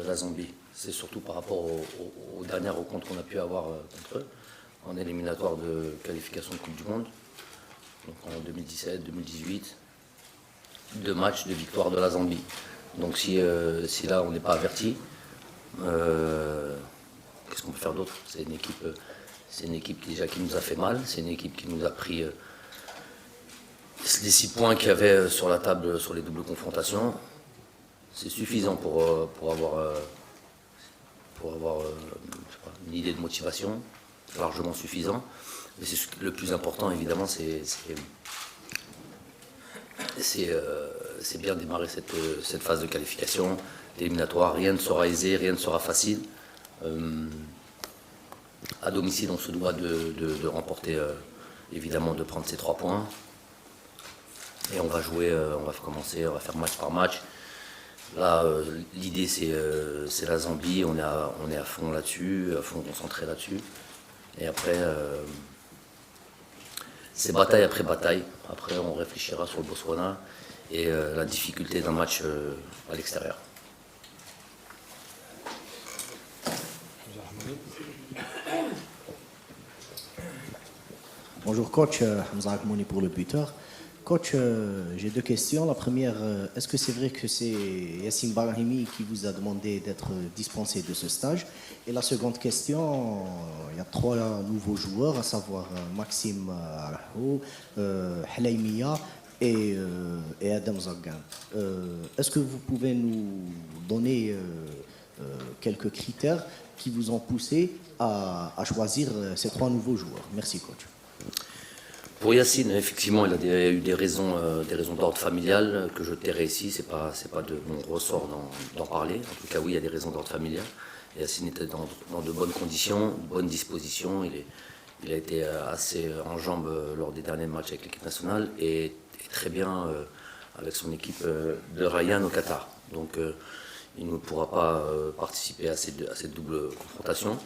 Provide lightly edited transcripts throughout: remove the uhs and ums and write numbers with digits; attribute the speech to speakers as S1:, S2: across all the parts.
S1: la Zambie. C'est surtout par rapport aux dernières rencontres qu'on a pu avoir contre eux, en éliminatoire de qualification de Coupe du Monde, donc en 2017, 2018, 2 matchs de victoire de la Zambie. Donc si là on n'est pas averti, qu'est-ce qu'on peut faire d'autre? C'est une équipe déjà qui nous a fait mal, c'est une équipe qui nous a pris les 6 points qu'il y avait sur la table sur les doubles confrontations. C'est suffisant pour avoir je sais pas, une idée de motivation, largement suffisant. Mais le plus important, évidemment, c'est bien démarrer cette phase de qualification éliminatoire. Rien ne sera aisé, rien ne sera facile. À domicile, on se doit de remporter, évidemment, de prendre ces 3 points. Et on va jouer, on va faire match par match. Là, l'idée, c'est la Zambie. On est à fond là-dessus, à fond concentré là-dessus. Et après, c'est bataille après bataille. Après, on réfléchira sur le Botswana et la difficulté d'un match à l'extérieur.
S2: Bonjour coach, Hamza Agmouni pour le buteur. Coach, j'ai 2 questions. La première, est-ce que c'est vrai que c'est Yassine Brahimi qui vous a demandé d'être dispensé de ce stage? Et la seconde question, il y a 3 nouveaux joueurs, à savoir Maxime Arho, Halaimia et Adam Zaggan. Est-ce que vous pouvez nous donner quelques critères qui vous ont poussé à choisir ces 3 nouveaux joueurs? Merci coach.
S1: Pour Yassine, effectivement, il a eu des raisons d'ordre familial que je tairai ici. C'est pas de mon ressort d'en parler. En tout cas, oui, il y a des raisons d'ordre familial. Yassine était dans de bonnes conditions, de bonnes dispositions. Il a été assez en jambes lors des derniers matchs avec l'équipe nationale et très bien avec son équipe de Ryan au Qatar. Donc, il ne pourra pas participer à cette double confrontation.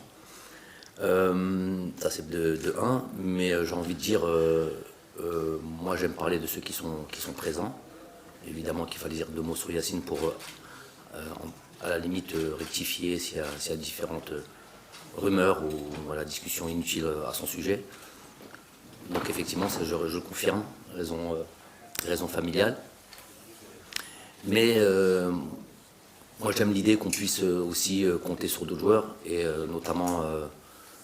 S1: Ça c'est de 1, mais j'ai envie de dire, moi j'aime parler de ceux qui sont présents. Évidemment qu'il fallait dire 2 mots sur Yassine pour à la limite rectifier s'il y a différentes rumeurs ou voilà, discussions inutiles à son sujet. Donc effectivement, ça, je confirme, raison familiale. Mais moi j'aime l'idée qu'on puisse aussi compter sur d'autres joueurs et notamment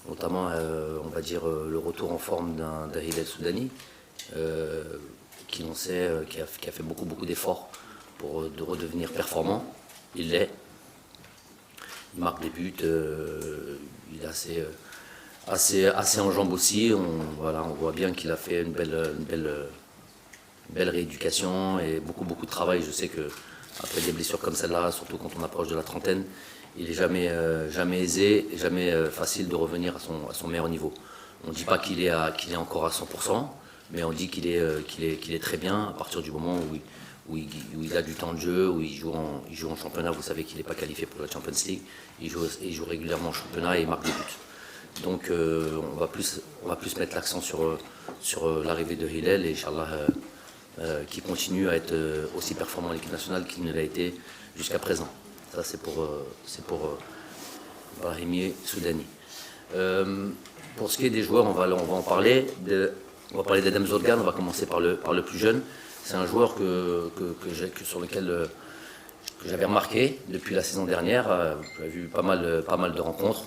S1: on va dire, le retour en forme d'un Hillel Soudani, qui a fait beaucoup d'efforts pour de redevenir performant. Il l'est. Il marque des buts, il est assez en jambes aussi. On voit bien qu'il a fait une belle rééducation et beaucoup de travail. Je sais que après des blessures comme celle-là, surtout quand on approche de la trentaine, il n'est jamais aisé, jamais facile de revenir à son meilleur niveau. On ne dit pas qu'il est encore à 100%, mais on dit qu'il est très bien à partir du moment où il a du temps de jeu, où il joue en championnat. Vous savez qu'il n'est pas qualifié pour la Champions League. Il joue régulièrement en championnat et il marque des buts. Donc on va plus mettre l'accent sur l'arrivée de Hillel et Inch'Allah qui continue à être aussi performant à l'équipe nationale qu'il ne l'a été jusqu'à présent. Ça, c'est pour Brahimi Soudani. Pour ce qui est des joueurs, on va en parler. On va parler d'Adam Zodgan. On va commencer par le plus jeune. C'est un joueur sur lequel que j'avais remarqué depuis la saison dernière. J'avais vu pas mal de rencontres.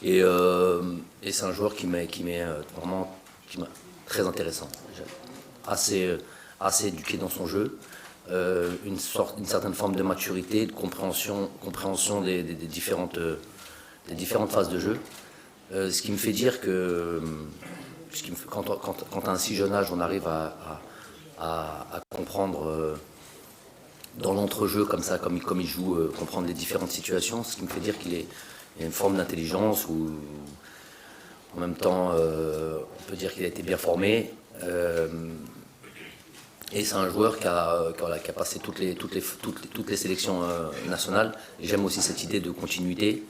S1: Et c'est un joueur qui m'est vraiment très intéressant. Assez éduqué dans son jeu. Une certaine forme de maturité, de compréhension des différentes phases de jeu. Ce qui me fait dire que quand à un si jeune âge on arrive à comprendre dans l'entrejeu comme ça, comme il joue, comprendre les différentes situations, ce qui me fait dire qu'il y a une forme d'intelligence où en même temps on peut dire qu'il a été bien formé. Et c'est un joueur qui a passé toutes les sélections nationales. J'aime aussi cette idée de continuité,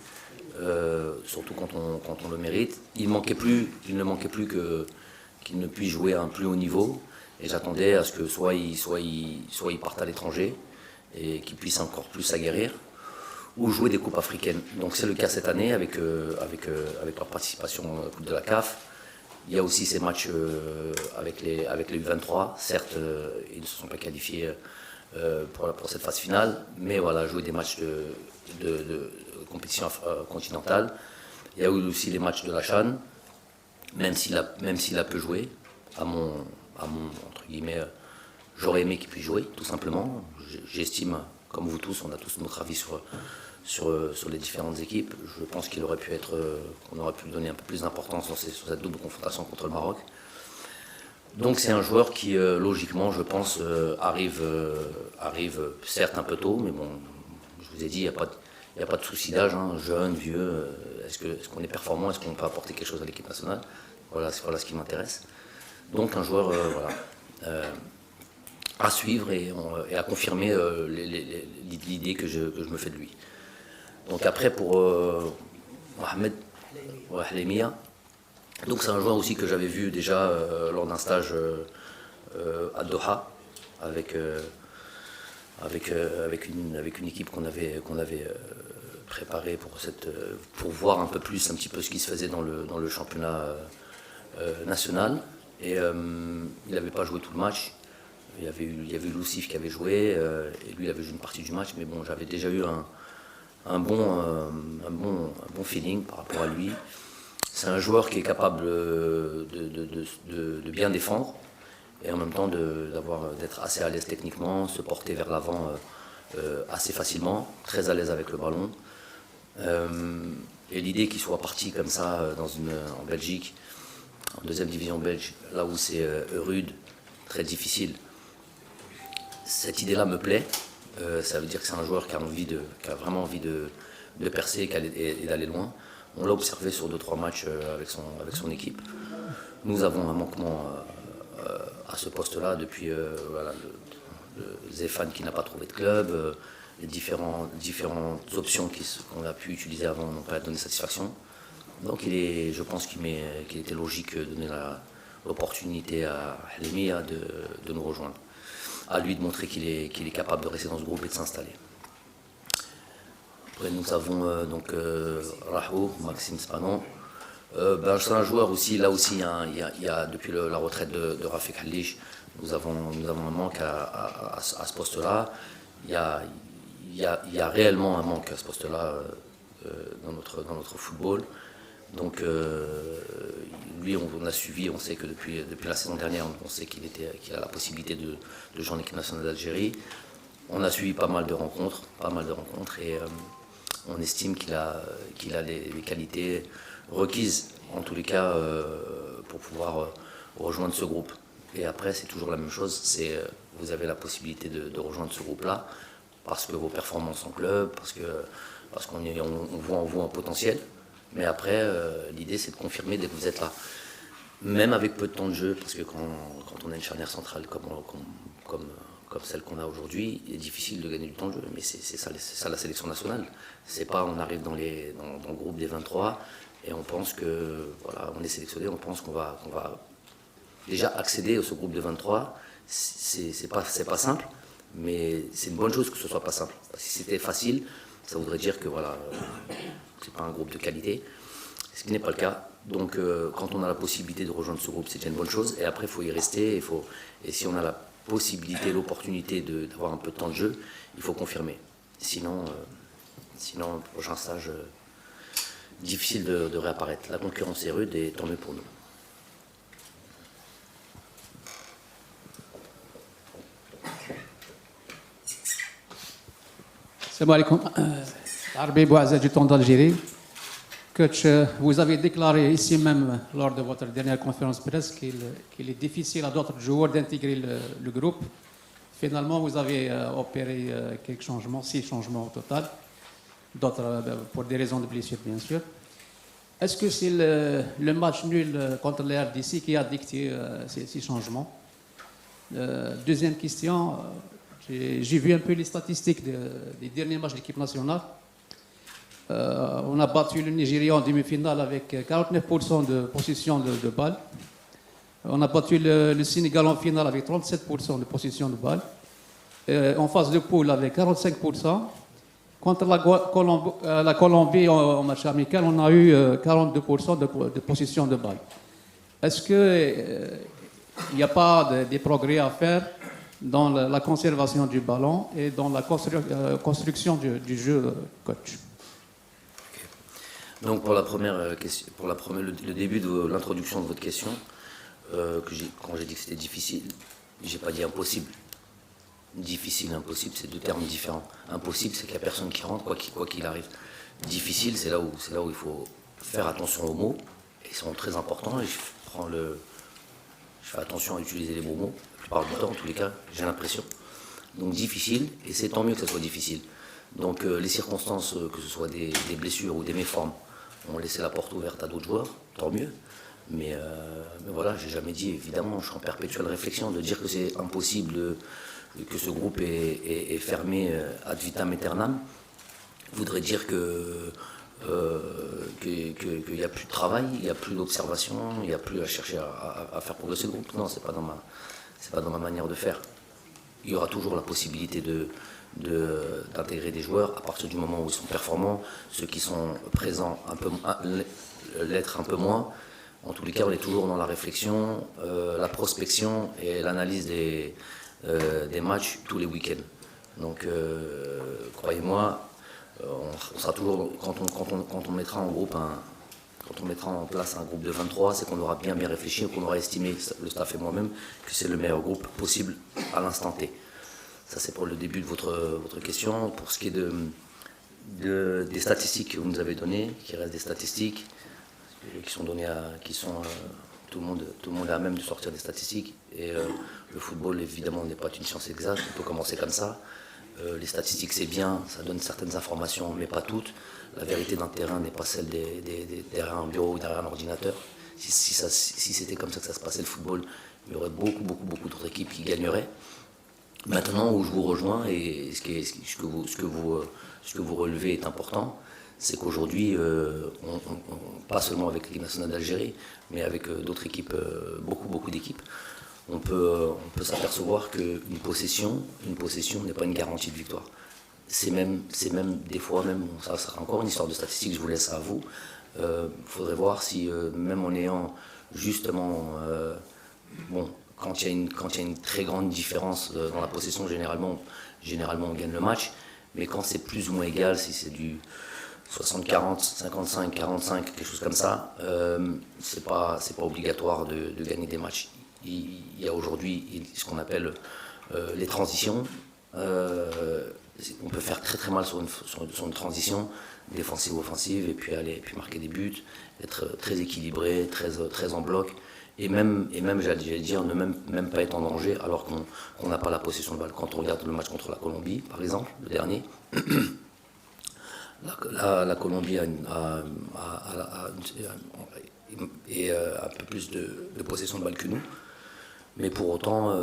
S1: surtout quand on le mérite. Il ne manquait plus qu'il ne puisse jouer à un plus haut niveau. Et j'attendais à ce que soit il parte à l'étranger, et qui puisse encore plus s'aguerrir, ou jouer des coupes africaines. Donc c'est le cas cette année avec leur participation à la Coupe de la CAF. Il y a aussi ces matchs avec les U23. Certes, ils ne se sont pas qualifiés pour cette phase finale, mais voilà, jouer des matchs de compétition continentale. Il y a eu aussi les matchs de la CHAN, même s'il a peu joué, à mon entre guillemets, j'aurais aimé qu'il puisse jouer, tout simplement. J'estime, comme vous tous, on a tous notre avis sur les différentes équipes. Je pense qu'on aurait pu lui donner un peu plus d'importance sur cette double confrontation contre le Maroc. Donc c'est un joueur qui, logiquement, je pense, arrive certes un peu tôt, mais bon, je vous ai dit, il n'y a pas de souci d'âge, hein, jeune, vieux. Est-ce qu'on est performant? Est-ce qu'on peut apporter quelque chose à l'équipe nationale? Voilà ce qui m'intéresse. Donc un joueur à suivre et à confirmer l'idée que je me fais de lui. Donc après pour Mohamed Halemia, donc c'est un joueur aussi que j'avais vu déjà lors d'un stage à Doha avec une équipe qu'on avait préparée pour voir un petit peu ce qui se faisait dans le championnat national. Et il n'avait pas joué tout le match. Il y avait eu Loussif qui avait joué, et lui il avait joué une partie du match, mais bon, j'avais déjà eu un bon feeling par rapport à lui. C'est un joueur qui est capable de bien défendre, et en même temps d'être assez à l'aise techniquement, se porter vers l'avant assez facilement, très à l'aise avec le ballon. Et l'idée qu'il soit parti comme ça en Belgique, en deuxième division belge, là où c'est rude, très difficile, cette idée-là me plaît. Ça veut dire que c'est un joueur qui a vraiment envie de percer et d'aller loin. On l'a observé sur 2-3 matchs avec son équipe. Nous avons un manquement à ce poste-là depuis le Zéphane qui n'a pas trouvé de club, les différentes options qu'on a pu utiliser avant n'ont pas donné satisfaction. Donc je pense qu'il était logique de donner l'opportunité à Halemia de nous rejoindre. À lui de montrer qu'il est capable de rester dans ce groupe et de s'installer. Après nous avons Rahou, Maxime Spanon. C'est un joueur aussi, là aussi il y a depuis la retraite de Rafik Halish, nous avons un manque à ce poste-là. Il y a réellement un manque à ce poste-là dans notre football. Donc lui on a suivi, on sait que depuis la saison dernière on sait qu'il a la possibilité de jouer en équipe nationale d'Algérie. On a suivi pas mal de rencontres et on estime qu'il a les qualités requises en tous les cas pour pouvoir rejoindre ce groupe. Et après c'est toujours la même chose, vous avez la possibilité de rejoindre ce groupe-là parce que vos performances en club, parce qu'on voit en vous un potentiel. Mais après, l'idée, c'est de confirmer dès que vous êtes là. Même avec peu de temps de jeu, parce que quand on a une charnière centrale comme celle qu'on a aujourd'hui, il est difficile de gagner du temps de jeu. Mais c'est ça la sélection nationale. C'est pas on arrive dans le groupe des 23 et on pense que, voilà, on est sélectionné, on pense qu'on va déjà accéder à ce groupe de 23. C'est pas simple, mais c'est une bonne chose que ce soit pas simple. Parce que si c'était facile, ça voudrait dire que voilà, c'est pas un groupe de qualité, ce qui n'est pas le cas. Donc quand on a la possibilité de rejoindre ce groupe, c'est déjà une bonne chose. Et après, il faut y rester. Et si on a la possibilité, l'opportunité d'avoir un peu de temps de jeu, il faut confirmer. Sinon prochain stage, difficile de réapparaître. La concurrence est rude et tant mieux pour nous.
S3: Salam alaikum. Arbi Bouazza du temps d'Algérie. Coach, vous avez déclaré ici même lors de votre dernière conférence presse qu'il est difficile à d'autres joueurs d'intégrer le groupe. Finalement, vous avez opéré quelques changements, 6 changements au total, d'autres pour des raisons de blessure, bien sûr. Est-ce que c'est le match nul contre les RDC qui a dicté ces 6 changements? Deuxième question, j'ai vu un peu les statistiques des derniers matchs de l'équipe nationale. On a battu le Nigeria en demi-finale avec 49% de possession de balles. On a battu le Sénégal en finale avec 37% de possession de balles. en phase de poule avec 45%. Contre la Colombie en match amical, on a eu 42% de possession de balle. Est-ce qu'il n'y a pas des progrès à faire dans la conservation du ballon et dans la construction du jeu, coach?
S1: Donc pour la première question, le début de l'introduction de votre question, quand j'ai dit que c'était difficile, j'ai pas dit impossible. Difficile, impossible, c'est deux termes différents. Impossible, c'est qu'il n'y a personne qui rentre, quoi qu'il arrive. Difficile, c'est là où il faut faire attention aux mots. Ils sont très importants et je fais attention à utiliser les bons mots. La plupart du temps, en tous les cas, j'ai l'impression. Donc difficile, et c'est tant mieux que ça soit difficile. Donc les circonstances, que ce soit des blessures ou des méformes, ont laissé la porte ouverte à d'autres joueurs, tant mieux. Mais voilà, j'ai jamais dit, évidemment, je suis en perpétuelle réflexion de dire que c'est impossible que ce groupe est fermé ad vitam aeternam, voudrait dire qu'il n'y a plus de travail, il n'y a plus d'observation, il n'y a plus à chercher à faire progresser le groupe. Non, c'est pas dans ma manière de faire. Il y aura toujours la possibilité d'intégrer des joueurs à partir du moment où ils sont performants, ceux qui sont présents l'être un peu moins. En tous les cas, on est toujours dans la réflexion, la prospection et l'analyse des matchs tous les week-ends. Donc, croyez-moi, on sera toujours, quand on mettra en groupe quand on mettra en place un groupe de 23, c'est qu'on aura bien réfléchi, qu'on aura estimé, le staff et moi-même, que c'est le meilleur groupe possible à l'instant T. Ça, c'est pour le début de votre question. Pour ce qui est des statistiques que vous nous avez données, qui restent des statistiques qui sont données tout le monde est à même de sortir des statistiques. Et le football, évidemment, n'est pas une science exacte. On peut commencer comme ça. Les statistiques, c'est bien, ça donne certaines informations, mais pas toutes. La vérité d'un terrain n'est pas celle derrière un bureau ou derrière un ordinateur. Si c'était comme ça que ça se passait, le football, il y aurait beaucoup d'autres équipes qui gagneraient. Maintenant, où je vous rejoins, et ce que vous relevez est important, c'est qu'aujourd'hui, pas seulement avec l'équipe nationale d'Algérie, mais avec d'autres équipes, beaucoup d'équipes, on peut s'apercevoir qu'une possession n'est pas une garantie de victoire. C'est même des fois, ça sera encore une histoire de statistique, je vous laisse à vous. Faudrait voir si, même en ayant justement, quand il y a une très grande différence dans la possession, généralement on gagne le match, mais quand c'est plus ou moins égal, si c'est du 60-40, 55-45, quelque chose comme ça, c'est pas obligatoire de gagner des matchs. Il y a aujourd'hui ce qu'on appelle les transitions. On peut faire très mal sur une transition, défensive ou offensive, et puis marquer des buts, être très équilibré, très en bloc, et même j'allais dire, ne même pas être en danger alors qu'on n'a pas la possession de balle. Quand on regarde le match contre la Colombie, par exemple, le dernier, la Colombie a un peu plus de possession de balle que nous. Mais pour autant,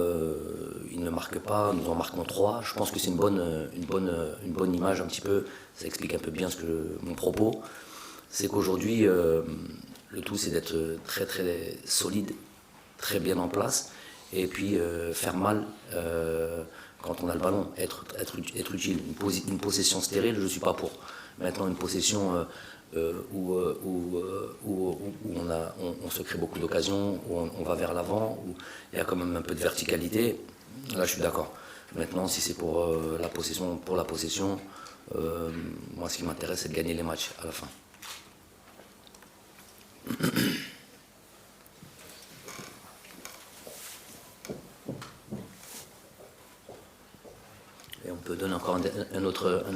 S1: ils ne marquent pas, nous en marquons 3. Je pense que c'est une bonne image un petit peu, ça explique un peu bien mon propos. C'est qu'aujourd'hui, le tout c'est d'être très solide, très bien en place, et puis faire mal quand on a le ballon, être utile. Une possession stérile, je ne suis pas pour. Maintenant, une possession où on se crée beaucoup d'occasions, où on va vers l'avant, où il y a quand même un peu de verticalité, là je suis d'accord. Maintenant, si c'est pour la possession, moi ce qui m'intéresse c'est de gagner les matchs à la fin. Et on peut donner encore un autre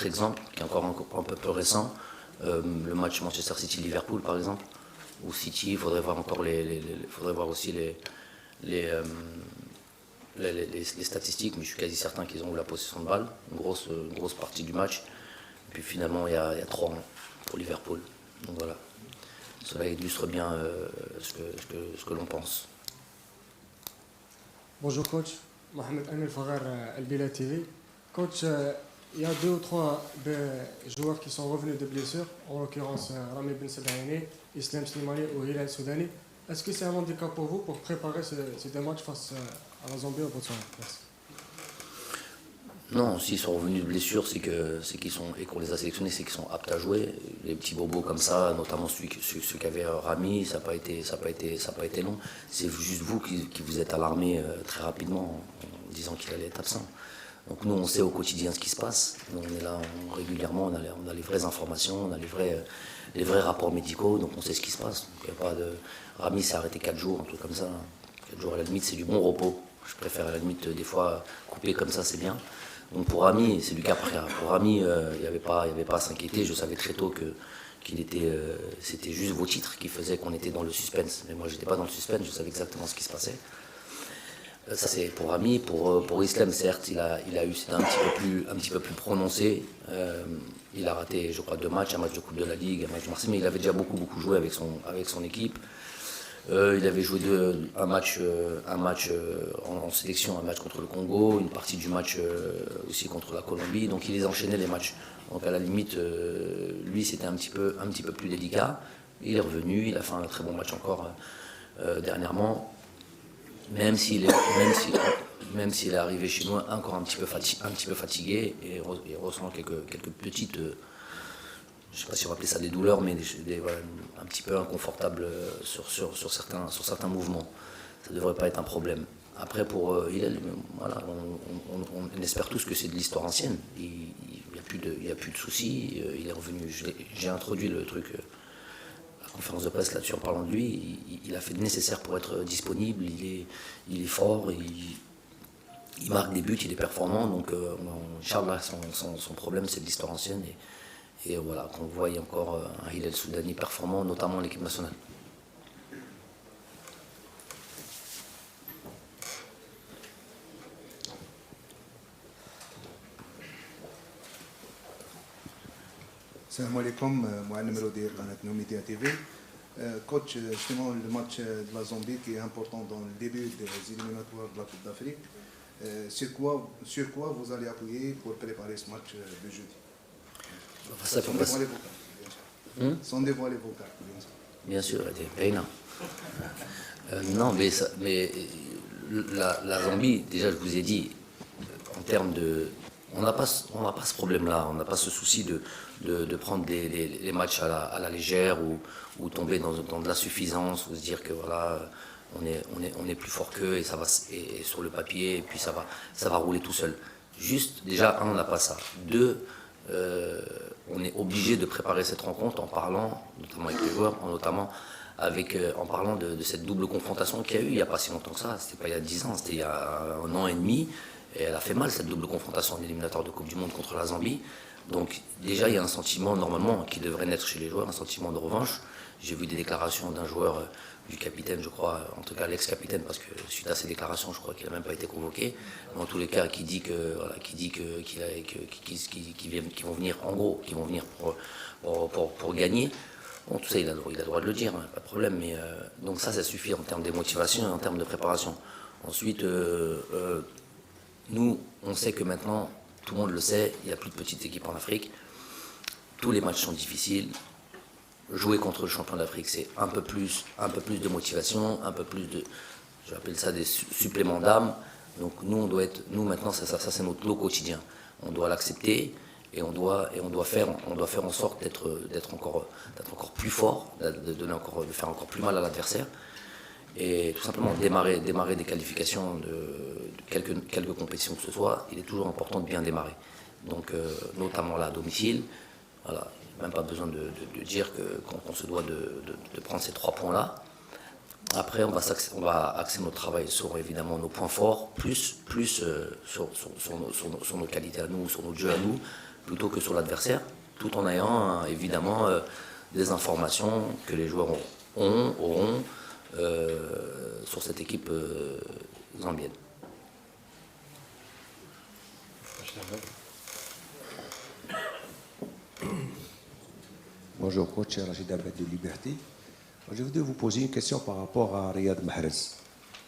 S1: exemple, qui est encore un peu plus récent, le match Manchester City-Liverpool par exemple, où City, il faudrait voir encore faudrait voir aussi les statistiques, mais je suis quasi certain qu'ils ont eu la possession de balle, une grosse partie du match. Et puis finalement, il y a 3 ans pour Liverpool. Donc voilà, cela illustre bien ce que l'on pense.
S4: Bonjour coach, Mohamed Amir Fagar, Al-Bila TV. Coach, il y a 2 ou 3 joueurs qui sont revenus de blessures, en l'occurrence Rami Ben Sebaini, Islam Slimani ou Hilal Soudani. Est-ce que c'est un handicap pour vous pour préparer ces 2 matchs face à la Zambie au Botswana? Merci.
S1: Non, s'ils sont revenus de blessure, c'est qu'ils sont, et qu'on les a sélectionnés, c'est qu'ils sont aptes à jouer. Les petits bobos comme ça, notamment celui qu'avait Rami, ça n'a pas été long. C'est juste vous qui vous êtes alarmé très rapidement en disant qu'il allait être absent. Donc nous, on sait au quotidien ce qui se passe. Nous, on est là régulièrement, on a les vraies informations, on a les vrais rapports médicaux, donc on sait ce qui se passe. Donc, il y a pas de... Rami s'est arrêté 4 jours, un truc comme ça. 4 jours à la limite, c'est du bon repos. Je préfère à la limite des fois couper comme ça, c'est bien. Donc pour Rami, c'est du cas par cas. Pour Rami, il n'y avait pas à s'inquiéter. Je savais très tôt qu'il était, c'était juste vos titres qui faisaient qu'on était dans le suspense. Mais moi, j'étais pas dans le suspense. Je savais exactement ce qui se passait. Ça c'est pour Rami. Pour Islam, certes, il a eu, c'était un petit peu plus prononcé. Il a raté, je crois, 2 matchs, un match de Coupe de la Ligue, un match de Marseille, mais il avait déjà beaucoup joué avec son équipe. Il avait joué un match en sélection, un match contre le Congo, une partie du match aussi contre la Colombie. Donc il les enchaînait les matchs. Donc à la limite, lui c'était un petit peu plus délicat. Il est revenu, il a fait un très bon match encore dernièrement. Même s'il est arrivé chez nous encore un petit peu fatigué et il ressent quelques petites, je ne sais pas si on va appeler ça des douleurs, mais voilà, un petit peu inconfortable sur certains mouvements. Ça ne devrait pas être un problème. Après, pour Hillel, voilà, on espère tous que c'est de l'histoire ancienne. Il n'y a plus de soucis. Il est revenu. J'ai introduit le truc, la conférence de presse là-dessus en parlant de lui. Il a fait le nécessaire pour être disponible. Il est fort. Il marque des buts. Il est performant. Donc, Inch'Allah, son problème, c'est de l'histoire ancienne. Et voilà, qu'on voit encore un Hillel Soudani performant, notamment en l'équipe nationale.
S5: Salam alaikum, moi numéro de la Média TV. Coach, justement, le match de la Zambie qui est important dans le début des éliminatoires de la Coupe d'Afrique. Sur quoi vous allez appuyer pour préparer ce match de jeudi? Sans dévoiler vos cartes, bien sûr. Sans dévoiler vos cartes, bien sûr.
S1: Bien sûr, non, mais la Zambie, déjà, je vous ai dit, en termes de... On n'a pas ce problème-là, on n'a pas ce souci de prendre les matchs à la légère ou tomber dans de la suffisance ou se dire que voilà, on est plus fort qu'eux et sur le papier, et puis ça va rouler tout seul. Juste, déjà, on n'a pas ça. 2, on est obligé de préparer cette rencontre en parlant, notamment avec les joueurs, en parlant de cette double confrontation qu'il y a eu il n'y a pas si longtemps que ça. C'était pas il y a 10 ans, c'était il y a 1 an et demi. Et elle a fait mal, cette double confrontation en éliminatoire de Coupe du Monde contre la Zambie. Donc déjà, il y a un sentiment, normalement, qui devrait naître chez les joueurs, un sentiment de revanche. J'ai vu des déclarations d'un joueur, du capitaine, je crois, en tout cas l'ex-capitaine, parce que suite à ces déclarations, je crois qu'il n'a même pas été convoqué. Mais en tous les cas, qui vont venir, en gros, qui vont venir pour gagner. Bon, tout ça, il a le droit de le dire, hein, pas de problème. Mais, donc ça suffit en termes de motivation et en termes de préparation. Ensuite, nous, on sait que maintenant, tout le monde le sait, il n'y a plus de petites équipes en Afrique. Tous les matchs sont difficiles. Jouer contre le champion d'Afrique, c'est un peu plus de motivation, un peu plus de, j'appelle ça des suppléments d'âme. Donc nous, maintenant, ça c'est notre lot quotidien. On doit l'accepter et on doit faire en sorte d'être encore plus fort, de faire encore plus mal à l'adversaire. Et tout simplement démarrer des qualifications de quelques compétitions que ce soit, il est toujours important de bien démarrer. Donc notamment là à domicile, voilà, même pas besoin de dire qu'on se doit de prendre ces 3 points-là. Après, on va axer notre travail sur évidemment nos points forts, plus sur nos qualités à nous, sur notre jeu à nous, plutôt que sur l'adversaire, tout en ayant évidemment des informations que les joueurs auront sur cette équipe zambienne.
S6: Bonjour coach, Rachid Abed de Liberté. Je voudrais vous poser une question par rapport à Riyad Mahrez.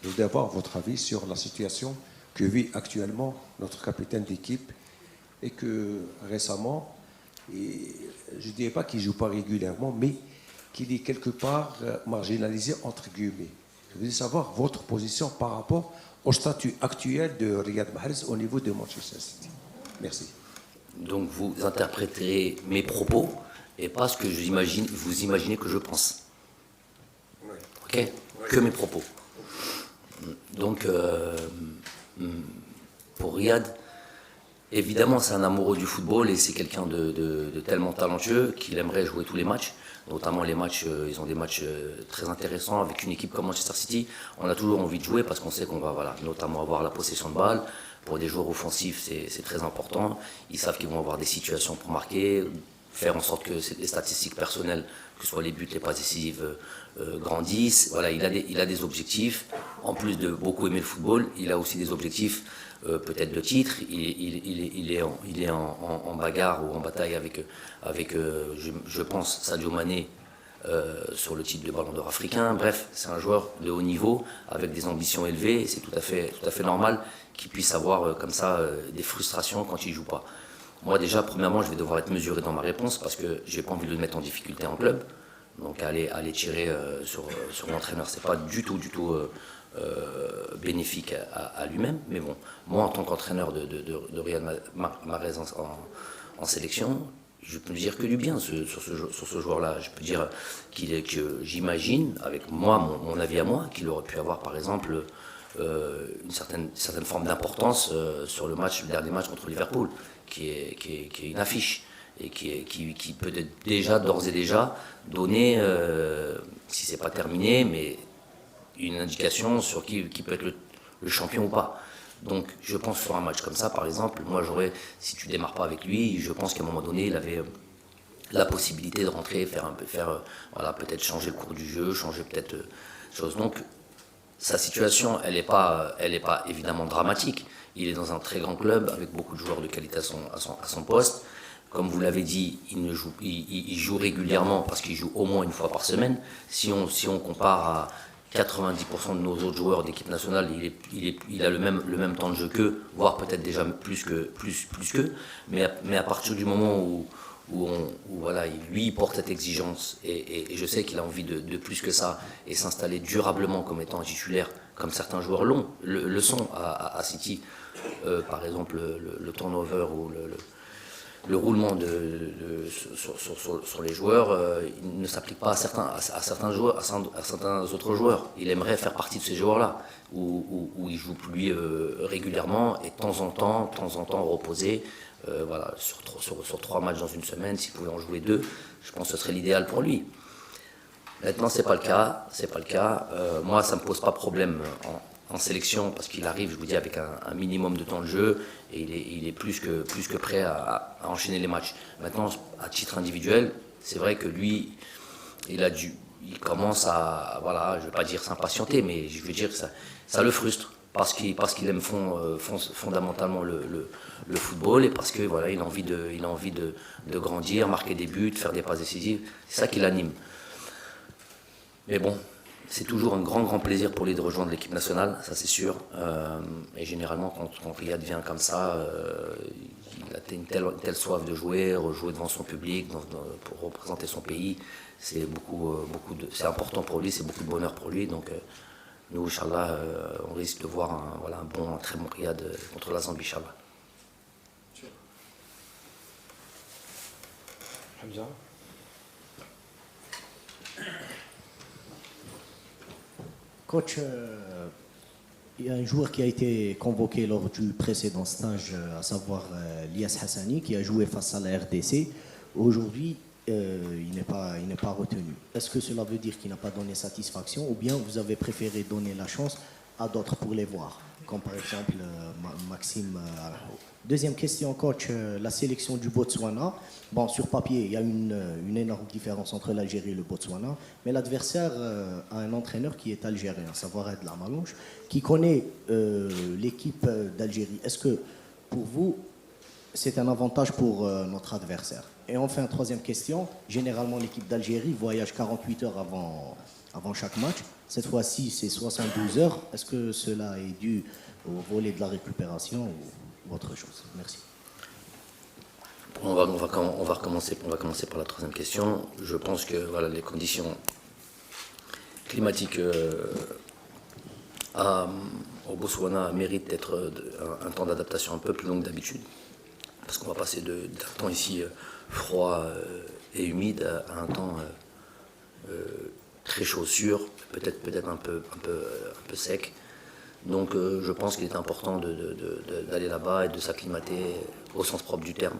S6: Je voudrais avoir votre avis sur la situation que vit actuellement notre capitaine d'équipe et que récemment, et je ne dirais pas qu'il ne joue pas régulièrement, mais qu'il est quelque part marginalisé entre guillemets. Je voudrais savoir votre position par rapport au statut actuel de Riyad Mahrez au niveau de Manchester City. Merci.
S1: Donc vous interpréterez mes propos et pas ce que vous imaginez que je pense. Ok? Que mes propos. Donc, pour Riyad, évidemment, c'est un amoureux du football et c'est quelqu'un de tellement talentueux qu'il aimerait jouer tous les matchs. Notamment les matchs, ils ont des matchs très intéressants avec une équipe comme Manchester City. On a toujours envie de jouer parce qu'on sait qu'on va, voilà, notamment avoir la possession de balle. Pour des joueurs offensifs, c'est très important. Ils savent qu'ils vont avoir des situations pour marquer, faire en sorte que les statistiques personnelles, que ce soit les buts, les passes décisives, grandissent. Voilà, il a des objectifs. En plus de beaucoup aimer le football, il a aussi des objectifs, peut-être de titre. Il est en bagarre ou en bataille avec je pense, Sadio Mané sur le titre de Ballon d'Or africain. Bref, c'est un joueur de haut niveau avec des ambitions élevées. C'est tout à fait normal qu'il puisse avoir comme ça des frustrations quand il ne joue pas. Moi déjà, premièrement, je vais devoir être mesuré dans ma réponse parce que j'ai pas envie de le mettre en difficulté en club. Donc aller tirer sur l'entraîneur, c'est pas du tout bénéfique à lui-même. Mais bon, moi en tant qu'entraîneur de Riyad Mahrez en sélection, je peux dire que du bien sur ce joueur-là. Je peux dire que j'imagine, avec moi, mon avis à moi, qu'il aurait pu avoir par exemple une certaine forme d'importance sur le dernier match contre Liverpool, qui est une affiche et qui peut être d'ores et déjà donner, si c'est pas terminé, mais une indication sur qui peut être le champion ou pas. Donc je pense sur un match comme ça, par exemple, moi si tu démarres pas avec lui, je pense qu'à un moment donné, il avait la possibilité de rentrer, voilà, peut-être changer le cours du jeu, changer peut-être chose. Donc sa situation, elle n'est pas évidemment dramatique. Il est dans un très grand club avec beaucoup de joueurs de qualité à son poste. Comme vous l'avez dit, il joue régulièrement parce qu'il joue au moins une fois par semaine. Si on compare à 90% de nos autres joueurs d'équipe nationale, il a le même temps de jeu qu'eux, voire peut-être déjà plus qu'eux. Mais à partir du moment où voilà, lui il porte cette exigence et je sais qu'il a envie de plus que ça et s'installer durablement comme étant titulaire, comme certains joueurs le sont à City. Par exemple, le turnover ou le roulement sur les joueurs, il ne s'applique pas à certains joueurs, à certains autres joueurs. Il aimerait faire partie de ces joueurs-là, où il joue lui régulièrement et de temps en temps reposé. Voilà, sur 3 matchs dans une semaine, s'il pouvait en jouer 2, je pense que ce serait l'idéal pour lui. Maintenant, c'est pas le cas. Moi, ça me pose pas problème en sélection parce qu'il arrive, je vous dis, avec un minimum de temps de jeu et il est plus que prêt à enchaîner les matchs. Maintenant, à titre individuel, c'est vrai que lui, il commence à, voilà, je vais pas dire s'impatienter, mais je veux dire que ça le frustre parce qu'il aime fondamentalement le football et parce que voilà, il a envie de grandir, marquer des buts, faire des passes décisives. C'est ça qui l'anime. Mais bon, c'est toujours un grand plaisir pour lui de rejoindre l'équipe nationale, ça c'est sûr. Et généralement, quand Riyad vient comme ça, il a une telle soif de jouer devant son public, pour représenter son pays. C'est c'est important pour lui, c'est beaucoup de bonheur pour lui. Donc nous, Inch'Allah, on risque de voir un très bon Riyad contre la Zambie, Inch'Allah.
S6: Hamza.
S2: Coach, il y a un joueur qui a été convoqué lors du précédent stage, à savoir Lias Hassani, qui a joué face à la RDC. Aujourd'hui, il n'est pas retenu. Est-ce que cela veut dire qu'il n'a pas donné satisfaction ou bien vous avez préféré donner la chance à d'autres pour les voir, comme par exemple Maxime Arao? Deuxième question, coach, la sélection du Botswana. Bon, sur papier, il y a une énorme différence entre l'Algérie et le Botswana, mais l'adversaire a un entraîneur qui est algérien, à savoir Edla Malouche, qui connaît l'équipe d'Algérie. Est-ce que pour vous, c'est un avantage pour notre adversaire? Et enfin, troisième question, généralement l'équipe d'Algérie voyage 48 heures avant chaque match. Cette fois-ci, c'est 72 heures. Est-ce que cela est dû au volet de la récupération ou autre chose? Merci.
S1: On va commencer par la troisième question. Je pense que voilà, les conditions climatiques au Botswana méritent d'être un temps d'adaptation un peu plus long que d'habitude. parce qu'on va passer d'un temps ici froid et humide à un temps très chaud, sûr, peut-être un peu sec. Donc je pense qu'il est important d'aller là-bas et de s'acclimater au sens propre du terme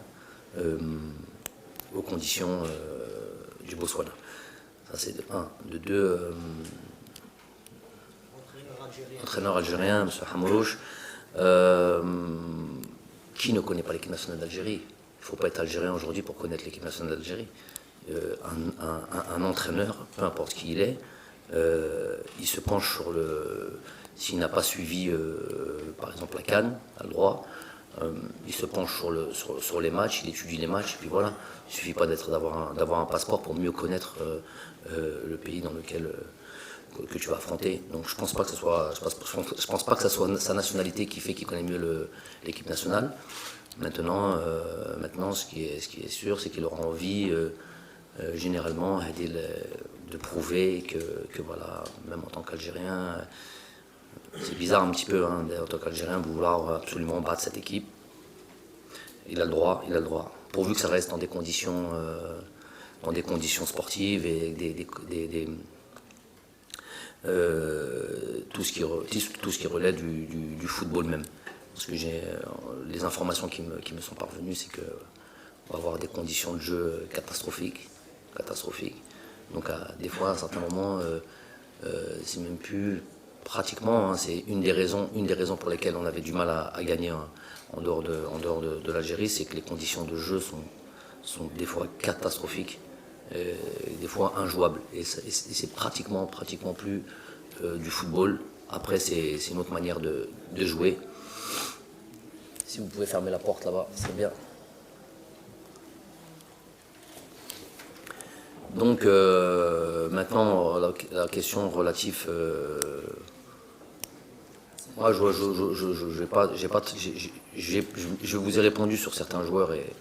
S1: aux conditions du Botswana. Ça c'est de un. De deux, entraîneur algérien, M. Hamourouche, qui ne connaît pas l'équipe nationale d'Algérie? Il ne faut pas être algérien aujourd'hui pour connaître l'équipe nationale d'Algérie. Un entraîneur, peu importe qui il est, il se penche sur le... S'il n'a pas suivi, par exemple, la CAN, a le droit, il se penche sur les matchs, il étudie les matchs, et puis voilà. Il ne suffit pas d'avoir un passeport pour mieux connaître le pays dans lequel que tu vas affronter. Donc je ne pense pas que ce soit sa nationalité qui fait qu'il connaît mieux l'équipe nationale. Maintenant, ce qui est sûr, c'est qu'il aura envie, généralement, de prouver que voilà, même en tant qu'Algérien, c'est bizarre un petit peu, hein, en tant qu'Algérien, vouloir absolument battre cette équipe. Il a le droit, pourvu que ça reste dans des conditions sportives et tout ce qui relève du football même. Parce que les informations qui me sont parvenues, c'est qu'on va avoir des conditions de jeu catastrophiques. Donc des fois, à un certain moment, c'est même plus pratiquement, hein, c'est une des raisons pour lesquelles on avait du mal à gagner en dehors de l'Algérie, c'est que les conditions de jeu sont des fois catastrophiques, des fois injouables. Et c'est pratiquement plus du football. Après, c'est une autre manière de jouer. Si vous pouvez fermer la porte là-bas, c'est bien. Donc maintenant, la question relative... moi, je vous ai répondu sur certains joueurs et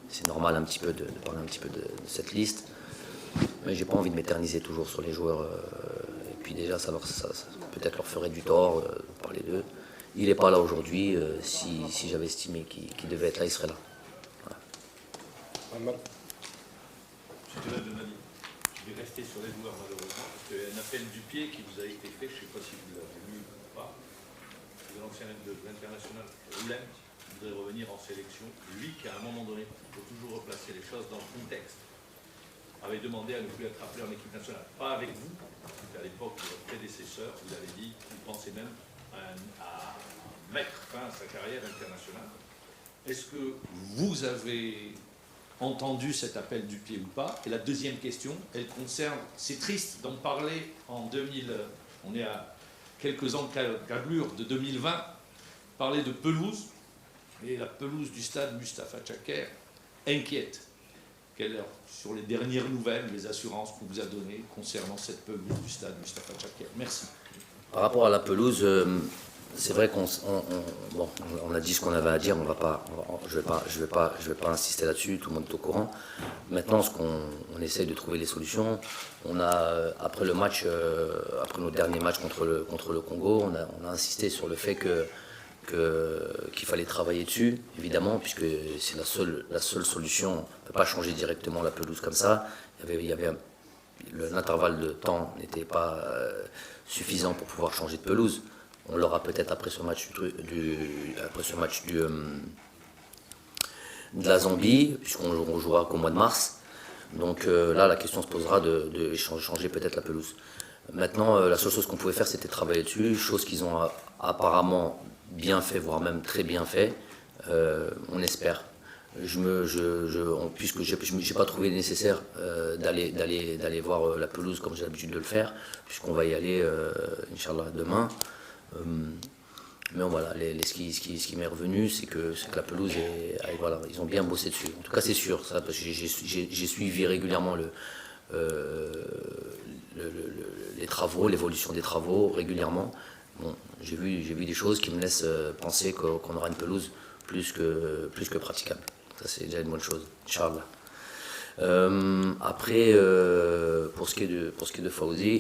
S1: c'est normal un petit peu de parler un petit peu de cette liste. Mais j'ai pas envie de m'éterniser toujours sur les joueurs. Et puis déjà, ça peut-être leur ferait du tort de parler d'eux. Il n'est pas là aujourd'hui. Si j'avais estimé qu'il devait être là, il serait là. Voilà.
S7: Je vais rester sur les joueurs malheureusement, parce qu'il y a un appel du pied qui vous a été fait, je ne sais pas si vous l'avez lu ou pas, de l'ancien de l'international Roulem, qui voudrait revenir en sélection. Lui, qui à un moment donné, il faut toujours replacer les choses dans le contexte, avait demandé à ne plus être appelé en équipe nationale. Pas avec vous, à l'époque de votre prédécesseur, vous avez dit qu'il pensait même à mettre fin à sa carrière internationale. Est-ce que vous avez entendu cet appel du pied ou pas? Et la deuxième question, elle concerne, c'est triste d'en parler en 2000, on est à quelques encablures de 2020, parler de pelouse, et la pelouse du stade Mustapha Tchaker inquiète. Sur les dernières nouvelles, les assurances qu'on vous a données concernant cette pelouse du stade Mustapha Tchaker? Merci.
S1: Par rapport à la pelouse, c'est vrai qu'on a dit ce qu'on avait à dire. Je vais pas insister là-dessus. Tout le monde est au courant. Maintenant, on essaye de trouver les solutions. On a après le match, après notre dernier match contre le Congo, on a insisté sur le fait qu'il fallait travailler dessus, évidemment, puisque c'est la seule solution. On ne peut pas changer directement la pelouse comme ça. L'intervalle de temps n'était pas suffisant pour pouvoir changer de pelouse. On l'aura peut-être après ce match de la Zambie, puisqu'on jouera qu'au mois de mars. Donc là, la question se posera de changer peut-être la pelouse. Maintenant, la seule chose qu'on pouvait faire, c'était travailler dessus, chose qu'ils ont apparemment bien fait, voire même très bien fait. On espère. Puisque je n'ai pas trouvé nécessaire d'aller voir la pelouse comme j'ai l'habitude de le faire, puisqu'on va y aller, Inch'Allah, demain. Mais voilà, ce qui m'est revenu, c'est que la pelouse, voilà, ils ont bien bossé dessus. En tout cas, c'est sûr, ça, parce que j'ai suivi régulièrement les travaux, l'évolution des travaux, régulièrement. Bon, j'ai vu des choses qui me laissent penser qu'on aura une pelouse plus que praticable. Ça, c'est déjà une bonne chose, Inch'Allah. Après, pour ce qui est de Fawzi,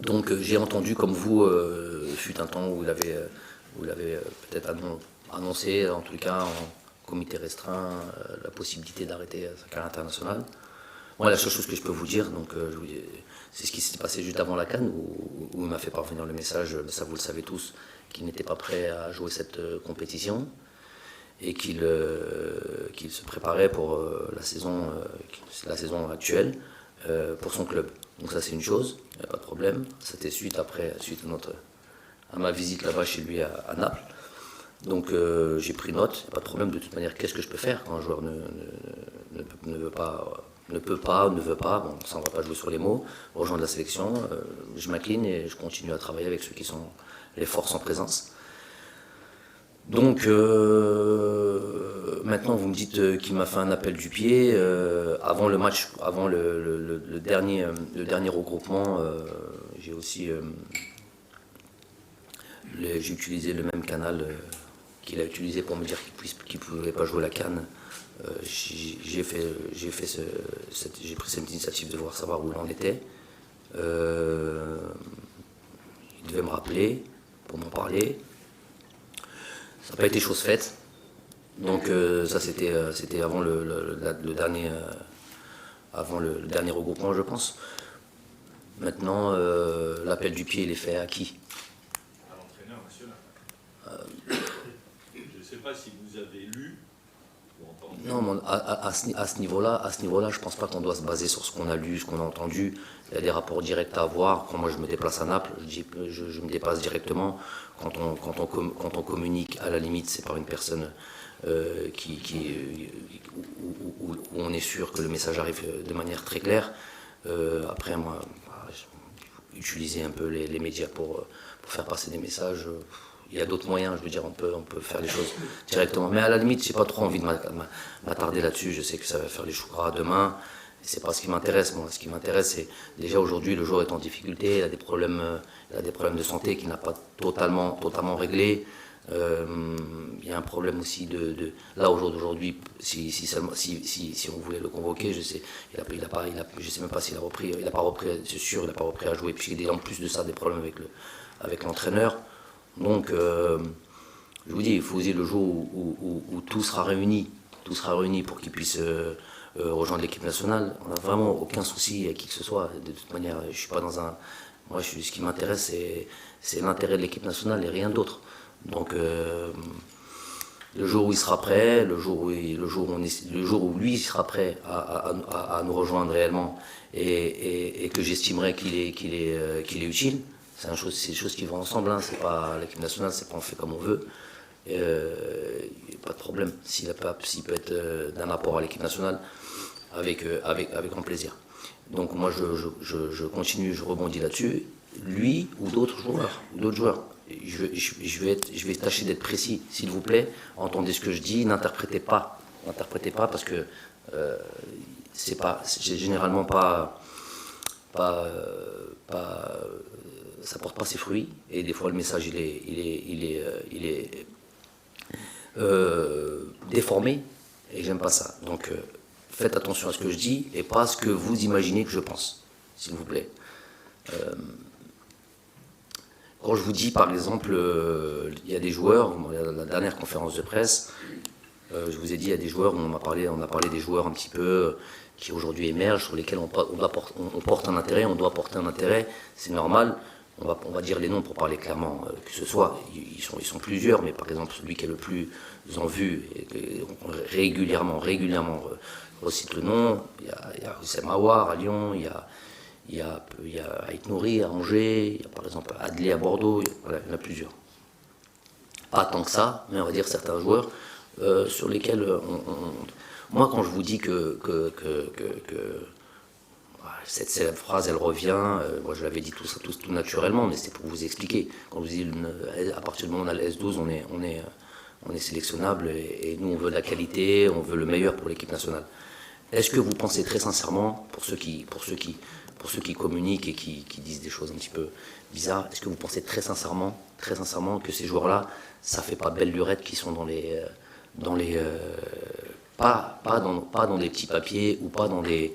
S1: donc j'ai entendu, comme vous, fut un temps où il avait peut-être annoncé, en tout cas en comité restreint, la possibilité d'arrêter sa carrière internationale. Moi, la seule chose que je peux vous dire, donc, c'est ce qui s'est passé juste avant la CAN, où il m'a fait parvenir le message, ça vous le savez tous, qu'il n'était pas prêt à jouer cette compétition et qu'il se préparait pour la saison actuelle pour son club. Donc ça c'est une chose, il n'y a pas de problème. C'était suite à ma visite là-bas chez lui à Naples. Donc j'ai pris note, pas de problème. De toute manière, qu'est-ce que je peux faire quand un joueur ne veut pas, bon, ça on va pas jouer sur les mots, rejoindre la sélection, je m'incline et je continue à travailler avec ceux qui sont les forces en présence. Donc maintenant vous me dites qu'il m'a fait un appel du pied avant le match, avant le dernier regroupement. J'ai aussi j'ai utilisé le même canal qu'il a utilisé pour me dire qu'il ne pouvait pas jouer la CAN. J'ai pris cette initiative de savoir où il en était. Il devait me rappeler pour m'en parler. Ça n'a pas été chose faite. Donc ça c'était avant le dernier regroupement, je pense. Maintenant, l'appel du pied, il est fait à qui?
S7: À l'entraîneur national. Je ne sais pas si vous avez lu ou entendu.
S1: Non, mais à ce niveau-là, je ne pense pas qu'on doit se baser sur ce qu'on a lu, ce qu'on a entendu. Il y a des rapports directs à avoir. Quand moi je me déplace à Naples, je me déplace directement. Quand on communique, à la limite, c'est par une personne où on est sûr que le message arrive de manière très claire. Après, moi, utiliser un peu les médias pour faire passer des messages. Il y a d'autres moyens, je veux dire, on peut faire les choses directement. Mais à la limite, j'ai pas trop envie de m'attarder là-dessus. Je sais que ça va faire les choux gras demain. C'est pas ce qui m'intéresse, moi. Ce qui m'intéresse, c'est déjà aujourd'hui, le joueur est en difficulté, il a des problèmes de santé qu'il n'a pas totalement réglés. Il y a un problème aussi là au jour d'aujourd'hui, si on voulait le convoquer, je sais même pas s'il a repris, il n'a pas repris, c'est sûr, il n'a pas repris à jouer, puisqu'il y a en plus de ça des problèmes avec l'entraîneur. Donc, je vous dis, il faut oser le jour où tout sera réuni pour qu'il puisse rejoindre l'équipe nationale. On n'a vraiment aucun souci à qui que ce soit. De toute manière, je suis pas dans un. Moi, ce qui m'intéresse, c'est l'intérêt de l'équipe nationale et rien d'autre. Donc, le jour où il sera prêt, le jour où lui sera prêt à nous rejoindre réellement et que j'estimerais qu'il est utile. C'est des choses qui vont ensemble. Hein. C'est pas l'équipe nationale, c'est pas on fait comme on veut. Pas de problème. S'il peut être d'un apport à l'équipe nationale, avec grand plaisir. Donc moi je continue, je rebondis là-dessus. Lui ou d'autres joueurs. Je vais tâcher d'être précis, s'il vous plaît. Entendez ce que je dis, n'interprétez pas parce que c'est généralement pas ça porte pas ses fruits et des fois le message il est déformé et j'aime pas ça. Donc faites attention à ce que je dis et pas à ce que vous imaginez que je pense, s'il vous plaît. Quand je vous dis par exemple, il y a des joueurs, la dernière conférence de presse, je vous ai dit, il y a des joueurs, on a parlé des joueurs un petit peu qui aujourd'hui émergent, sur lesquels on porte un intérêt, on doit porter un intérêt, c'est normal. On va dire les noms pour parler clairement, que ce soit, ils sont plusieurs, mais par exemple celui qui est le plus en vue, et régulièrement recite le nom, il y a Houssem Aouar à Lyon, il y a Aït Nouri à Angers, il y a par exemple Adlé à Bordeaux, il y en a plusieurs. Pas tant que ça, mais on va dire certains joueurs sur lesquels moi quand je vous dis que cette célèbre phrase, elle revient, moi je l'avais dit tout naturellement, mais c'était pour vous expliquer. Quand je vous dis, à partir du moment où on a le S12, on est sélectionnable et nous on veut de la qualité, on veut le meilleur pour l'équipe nationale. Est-ce que vous pensez très sincèrement, pour ceux qui communiquent et qui disent des choses un petit peu bizarres, est-ce que vous pensez très sincèrement que ces joueurs-là, ça fait pas belle lurette qui sont pas dans des petits papiers ou pas dans des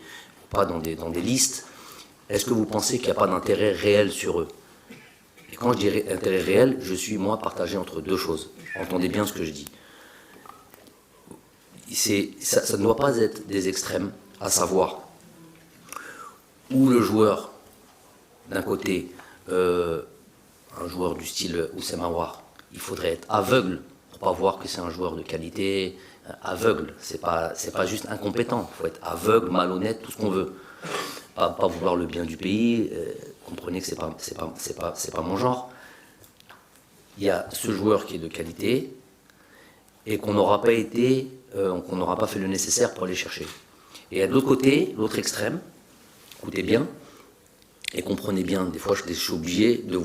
S1: listes? Est-ce que vous pensez qu'il n'y a pas d'intérêt réel sur eux? Et quand je dis intérêt réel, je suis, moi, partagé entre deux choses. Entendez bien ce que je dis. Ça ne doit pas être des extrêmes, à savoir où le joueur, d'un côté, un joueur du style Oussem Aouar, il faudrait être aveugle pour pas voir que c'est un joueur de qualité, aveugle, c'est pas juste incompétent, il faut être aveugle, malhonnête, tout ce qu'on veut. Pas vouloir le bien du pays, comprenez que c'est pas mon genre. Il y a ce joueur qui est de qualité et qu'on n'aura pas fait le nécessaire pour aller chercher. Et de l'autre côté, l'autre extrême, écoutez bien et comprenez bien. Des fois, je suis obligé de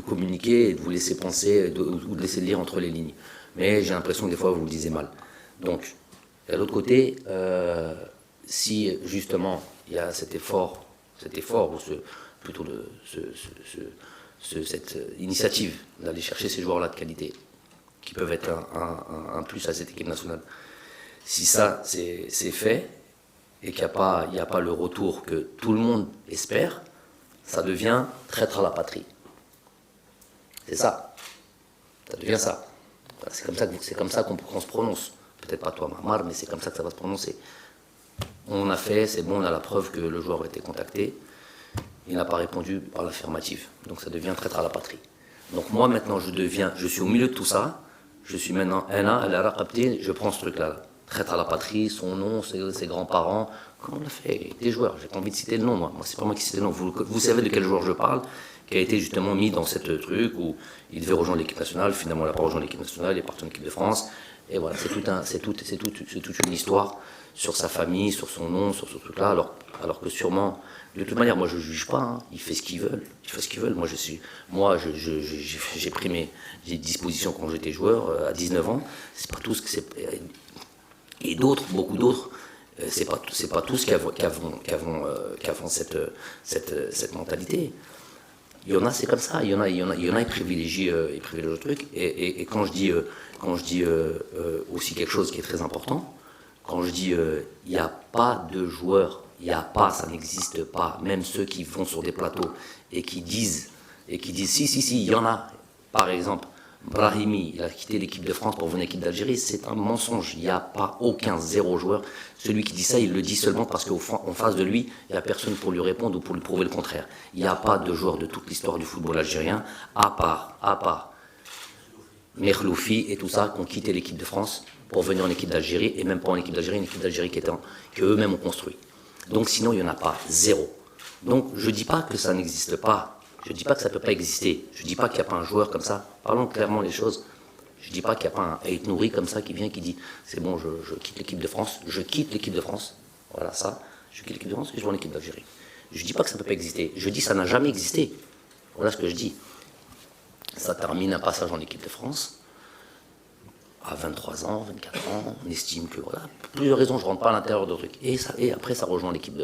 S1: communiquer et de vous laisser penser ou de laisser lire entre les lignes. Mais j'ai l'impression que des fois, vous le disiez mal. Donc, de l'autre côté, si justement il y a cet effort ou cette initiative d'aller chercher ces joueurs-là de qualité, qui peuvent être un plus à cette équipe nationale, si ça c'est fait, et qu'il n'y a pas le retour que tout le monde espère, ça devient traître à la patrie. C'est ça. Ça devient ça. C'est comme ça qu'on se prononce. Peut-être pas toi, Marmar, mais c'est comme ça que ça va se prononcer. On a fait, c'est bon, on a la preuve que le joueur a été contacté. Il n'a pas répondu par l'affirmative. Donc ça devient traître à la patrie. Donc moi, maintenant, je suis au milieu de tout ça. Je suis maintenant elle a capté, je prends ce truc-là. Traître à la patrie, son nom, ses grands-parents. Comment on l'a fait? Des joueurs, j'ai pas envie de citer le nom, moi. C'est pas moi qui cite le nom. Vous savez de quel joueur je parle, qui a été justement mis dans cette truc où il devait rejoindre l'équipe nationale. Finalement, il n'a pas rejoint l'équipe nationale, il est parti en équipe de France. Et voilà, c'est toute une histoire sur sa famille, sur son nom, sur ce truc-là. Alors que sûrement, de toute manière, moi je ne juge pas. Hein. Ils font ce qu'ils veulent. J'ai pris mes dispositions quand j'étais joueur à 19 ans. C'est pas tous que c'est. Et d'autres, beaucoup d'autres, c'est pas tous qui avons cette mentalité. Il y en a, c'est comme ça. Il y en a, ils privilégient le truc. Et quand je dis aussi quelque chose qui est très important, quand je dis il n'y a pas de joueurs, ça n'existe pas. Même ceux qui vont sur des plateaux et qui disent si, il y en a. Par exemple, Brahimi, il a quitté l'équipe de France pour venir à l'équipe d'Algérie, c'est un mensonge. Il n'y a pas zéro joueur. Celui qui dit ça, il le dit seulement parce qu'en face de lui, il n'y a personne pour lui répondre ou pour lui prouver le contraire. Il n'y a pas de joueur de toute l'histoire du football algérien, à part Merloufi et tout ça, qui ont quitté l'équipe de France pour venir en équipe d'Algérie, et même pas en équipe d'Algérie, une équipe d'Algérie qu'eux-mêmes ont construit. Donc sinon, il n'y en a pas, zéro. Donc je ne dis pas que ça n'existe pas. Je ne dis pas que ça ne peut pas exister. Je ne dis pas qu'il n'y a pas un joueur comme ça. Parlons clairement les choses. Je ne dis pas qu'il n'y a pas un Aït Nouri comme ça qui vient, qui dit c'est bon, je quitte l'équipe de France. Je quitte l'équipe de France. Voilà ça. Je quitte l'équipe de France et je vais en équipe d'Algérie. Je ne dis pas que ça ne peut pas exister. Je dis que ça n'a jamais existé. Voilà ce que je dis. Ça termine un passage en équipe de France. À 23 ans, 24 ans, on estime que voilà, pour plusieurs raisons, je ne rentre pas à l'intérieur de trucs. Et après, ça rejoint l'équipe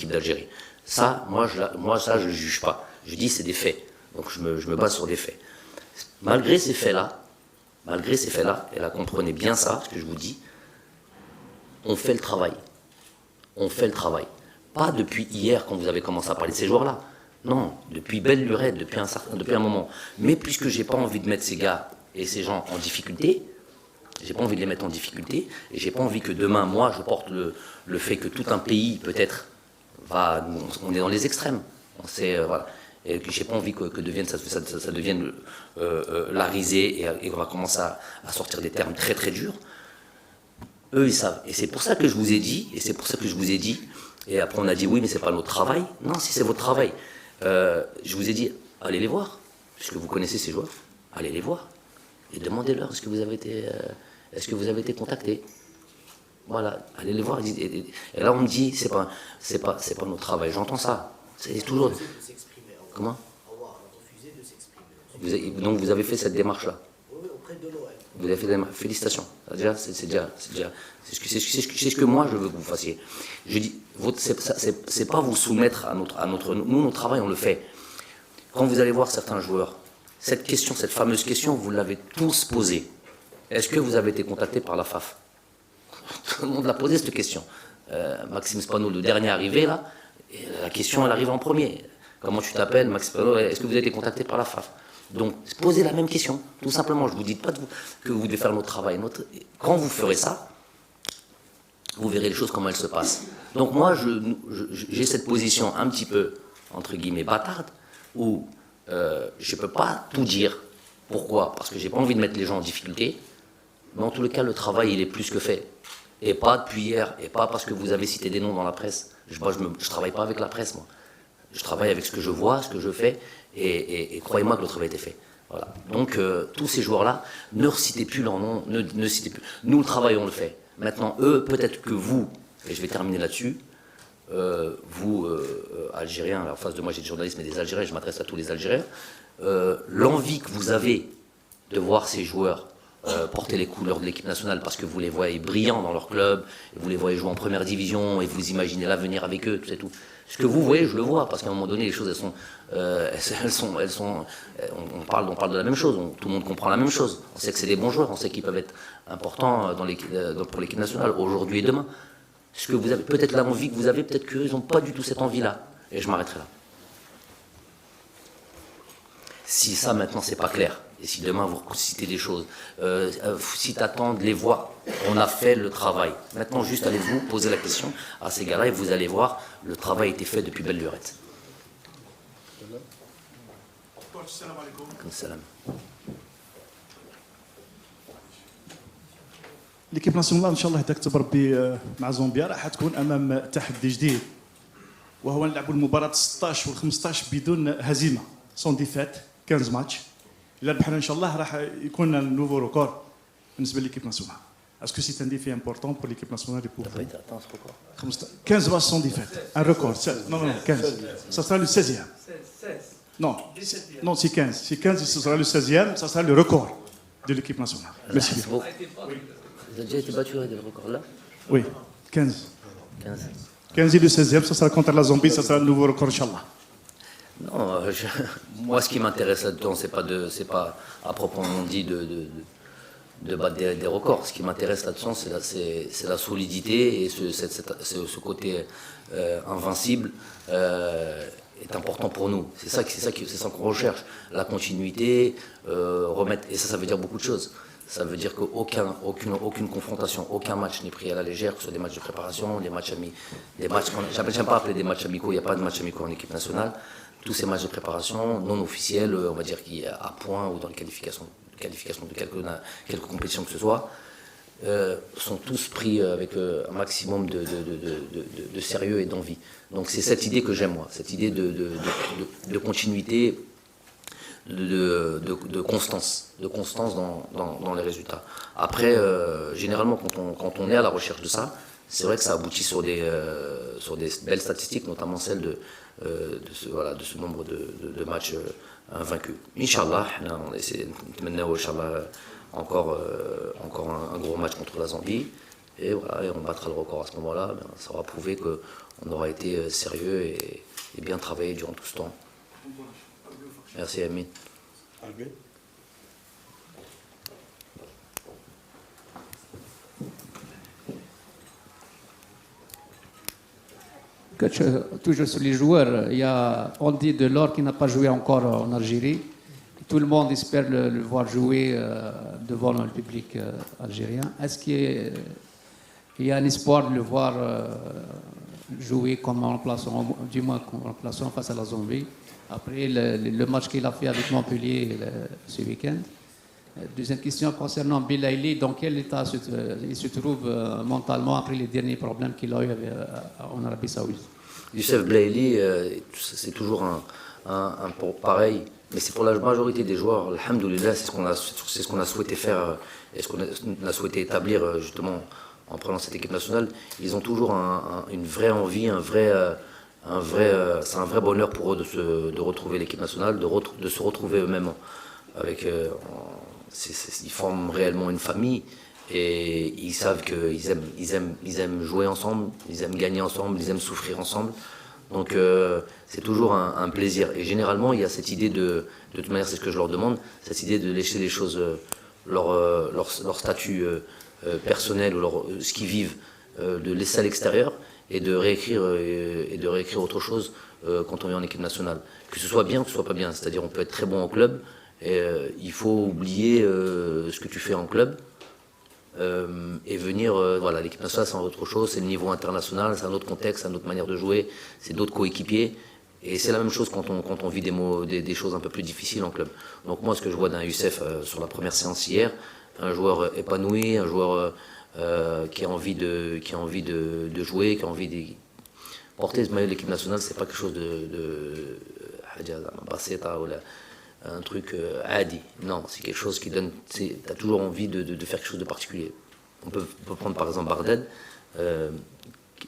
S1: d'Algérie. Ça, moi, je ne juge pas. Je dis c'est des faits. Donc je me base sur des faits. Malgré ces faits-là, et là, comprenez bien ça, ce que je vous dis, on fait le travail. On fait le travail. Pas depuis hier, quand vous avez commencé à parler de ces joueurs-là. Non, depuis belle lurette, depuis un moment. Mais puisque j'ai pas envie de mettre ces gars et ces gens en difficulté, j'ai pas envie de les mettre en difficulté, et j'ai pas envie que demain, moi, je porte le fait que tout un pays, peut-être, on est dans les extrêmes. On sait, voilà. Et que j'ai pas envie que ça devienne la risée, et on va commencer à sortir des termes très très durs. Eux, ils savent. Et c'est pour ça que je vous ai dit, et après on a dit oui, mais c'est pas notre travail. Non, si c'est votre travail. Je vous ai dit, allez les voir, puisque vous connaissez ces joueurs, allez les voir. Et demandez-leur, est-ce que vous avez été contacté? Voilà, allez les voir. Et là, on me dit, c'est pas notre travail. J'entends ça. C'est toujours. Comment? Donc vous avez fait cette démarche-là. Oui, auprès de l'OM. Vous avez fait des démarches. Félicitations. C'est ce que moi je veux que vous fassiez. Je dis, c'est pas vous soumettre à notre. Nous, notre travail, on le fait. Quand vous allez voir certains joueurs, cette fameuse question, vous l'avez tous posée. Est-ce que vous avez été contacté par la FAF? Tout le monde l'a posé cette question. Maxime Spano, le dernier arrivé là, et la question elle arrive en premier. comment tu t'appelles, Max Pano, est-ce que vous avez été contacté par la FAF? Donc, posez la même question, tout simplement. Je ne vous dis pas que vous devez faire notre travail. Quand vous ferez ça, vous verrez les choses comment elles se passent. Donc moi, j'ai cette position un petit peu, entre guillemets, bâtarde, où je ne peux pas tout dire. Pourquoi? Parce que je n'ai pas envie de mettre les gens en difficulté. Mais en tout le cas, le travail, il est plus que fait. Et pas depuis hier, et pas parce que vous avez cité des noms dans la presse. Je ne travaille pas avec la presse, moi. Je travaille avec ce que je vois, ce que je fais, et croyez-moi que le travail était fait. Voilà. Donc, tous ces joueurs-là, ne recitez plus leurs noms, ne citez plus. Nous, le travail, on le fait. Maintenant, eux, peut-être que vous, et je vais terminer là-dessus, vous, Algériens, en face de moi, j'ai des journalistes, mais des Algériens, je m'adresse à tous les Algériens, l'envie que vous avez de voir ces joueurs porter les couleurs de l'équipe nationale parce que vous les voyez brillants dans leur club, et vous les voyez jouer en première division, et vous imaginez l'avenir avec eux, tout c'est tout. Ce que vous voyez, je le vois, parce qu'à un moment donné, les choses, on parle de la même chose, tout le monde comprend la même chose. On sait que c'est des bons joueurs, on sait qu'ils peuvent être importants pour l'équipe nationale, aujourd'hui et demain. Ce que vous avez, peut-être l'envie que vous avez, peut-être qu'ils n'ont pas du tout cette envie-là. Et je m'arrêterai là. Si ça, maintenant, c'est pas clair, et si demain vous citez des choses, si t'attends de les voir, on a fait le travail. Maintenant, juste allez-vous poser la question à ces gars-là et vous allez voir, le travail a été fait depuis belle lurette. Salam.
S8: ليكيب ناسيونال ان شاء الله تكتب مع زامبيا راح تكون امام تحدي جديد وهو نلعبوا المباراه 16 وال 15 بدون هزيمه سون ديفات 15 ماتش الا ربحنا ان شاء الله راح يكون نوفو ريكور بالنسبه لليكيب ناسيونال اسكو سي ان ديفي امبورطون بور ليكيب ناسيونال pour 15 matchs sans défaite un record non 15 ça sera le 16e non c'est 15 ce sera le 16e ça sera le record de l'équipe nationale merci
S1: Vous avez déjà été battu avec des records là?
S8: Oui, 15 et le 16e, ça sera contre la Zambie, ça sera un nouveau record, Inch'Allah.
S1: Non, moi ce qui m'intéresse là-dedans, c'est pas à proprement dit de battre des records. Ce qui m'intéresse là-dedans, c'est la solidité et ce côté invincible est important pour nous. C'est ça qu'on recherche. La continuité, remettre, et ça veut dire beaucoup de choses. Ça veut dire qu'aucune confrontation, aucun match n'est pris à la légère, que ce soit des matchs de préparation, des matchs j'aime pas appeler des matchs amicaux, il n'y a pas de matchs amicaux en équipe nationale. Tous ces matchs de préparation non officiels, on va dire qui à point ou dans les qualifications de quelques compétitions que ce soit, sont tous pris avec un maximum de sérieux et d'envie. Donc c'est cette idée que j'aime moi, cette idée de continuité, de constance dans les résultats. Après, généralement, quand on est à la recherche de ça, c'est vrai que ça aboutit sur des belles statistiques, notamment celle de ce nombre de matchs invaincus. Inch'Allah, on essaie maintenant, Inch'Allah, encore un gros match contre la Zambie, et voilà, et on battra le record à ce moment-là. Ça aura prouvé qu'on aura été sérieux et bien travaillé durant tout ce temps. Merci Amin.
S3: Coach, toujours sur les joueurs, il y a Andy Delors qui n'a pas joué encore en Algérie. Tout le monde espère le voir jouer devant le public algérien. Est-ce qu'il y a un espoir de le voir jouer comme remplaçant, du moins comme remplaçant face à la Zambie, après le match qu'il a fait avec Montpellier ce week-end? Deuxième question concernant Belaïli, dans quel état il se trouve mentalement après les derniers problèmes qu'il a eu en Arabie Saoudite?
S1: Youssef Belaïli, c'est toujours un pareil, mais c'est pour la majorité des joueurs. Alhamdoulilah, c'est ce qu'on a souhaité faire et ce qu'on a souhaité établir justement en prenant cette équipe nationale. Ils ont toujours une vraie envie, c'est un vrai bonheur pour eux de retrouver l'équipe nationale, de se retrouver eux-mêmes avec. Ils forment réellement une famille et ils savent qu'ils aiment jouer ensemble, ils aiment gagner ensemble, ils aiment souffrir ensemble. Donc c'est toujours un plaisir. Et généralement, il y a cette idée de toute manière, c'est ce que je leur demande, cette idée de laisser les choses, leur statut personnel ou ce qu'ils vivent, de laisser à l'extérieur et de réécrire autre chose quand on vient en équipe nationale. Que ce soit bien ou que ce soit pas bien. C'est-à-dire on peut être très bon en club, et il faut oublier ce que tu fais en club et venir, voilà, l'équipe nationale c'est autre chose, c'est le niveau international, c'est un autre contexte, c'est une autre manière de jouer, c'est d'autres coéquipiers. Et c'est la même chose quand on vit des choses un peu plus difficiles en club. Donc moi, ce que je vois d'un Youssef sur la première séance hier, un joueur épanoui, un joueur qui a envie de jouer, qui a envie de porter le maillot de l'équipe nationale, c'est pas quelque chose de un truc adi. Non, c'est quelque chose qui donne. Tu as toujours envie de faire quelque chose de particulier. On peut prendre par exemple Barded.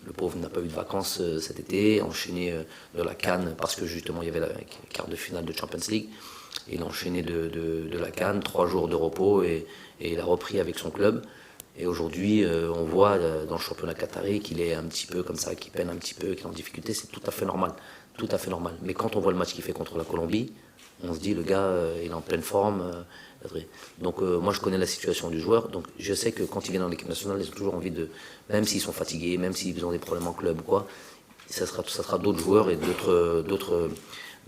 S1: Le pauvre n'a pas eu de vacances cet été, enchaîné de la CAN parce que justement il y avait la quart de finale de Champions League. Il a enchaîné de la CAN, 3 jours de repos et il a repris avec son club. Et aujourd'hui, on voit dans le championnat qatari qu'il est un petit peu comme ça, qu'il peine un petit peu, qu'il est en difficulté. C'est tout à fait normal, tout à fait normal. Mais quand on voit le match qu'il fait contre la Colombie, on se dit le gars, il est en pleine forme. Donc moi je connais la situation du joueur, donc je sais que quand ils viennent en équipe nationale, ils ont toujours envie de, même s'ils sont fatigués, même s'ils ont des problèmes en club ou quoi, ça sera d'autres joueurs et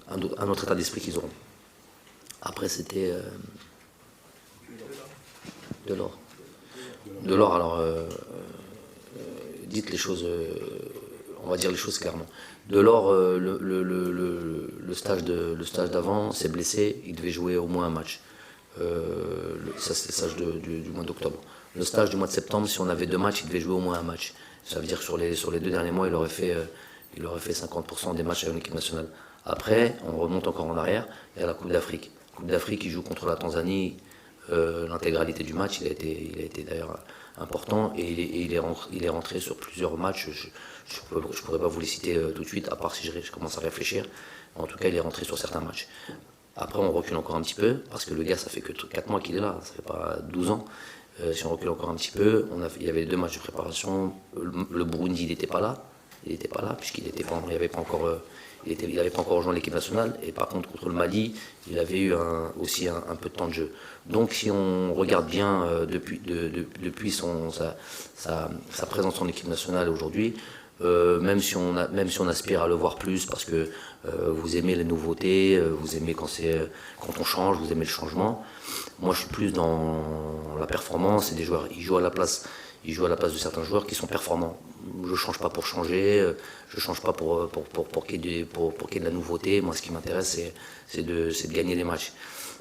S1: un autre état d'esprit qu'ils auront. Après c'était Delors, alors dites les choses, on va dire les choses clairement. Delors, le stage d'avant s'est blessé, il devait jouer au moins un match. Ça c'était le stage du mois d'octobre. Le stage du mois de septembre, si on avait 2 matchs, il devait jouer au moins un match. Ça veut dire que sur les 2 derniers mois, il aurait fait 50% des matchs avec l'équipe nationale. Après, on remonte encore en arrière, il y a la Coupe d'Afrique. Coupe d'Afrique, il joue contre la Tanzanie, l'intégralité du match, il a été d'ailleurs important, et il est rentré sur plusieurs matchs. Je ne pourrais pas vous les citer tout de suite, à part si je commence à réfléchir. En tout cas, il est rentré sur certains matchs. Après, on recule encore un petit peu, parce que le gars, ça fait que 4 mois qu'il est là, ça fait pas 12 ans. Si on recule encore un petit peu, il y avait 2 matchs de préparation. Le Burundi, il n'était pas là. Puisqu'il n'avait pas encore rejoint l'équipe nationale. Et par contre, contre le Mali, il avait eu aussi un peu de temps de jeu. Donc, si on regarde bien depuis sa présence en équipe nationale aujourd'hui, même si on aspire à le voir plus, parce que vous aimez les nouveautés, vous aimez quand on change, vous aimez le changement. Moi, je suis plus dans la performance et des joueurs. Ils jouent à la place de certains joueurs qui sont performants. Je ne change pas pour changer, je ne change pas pour qu'il y ait de la nouveauté. Moi, ce qui m'intéresse, c'est de gagner les matchs.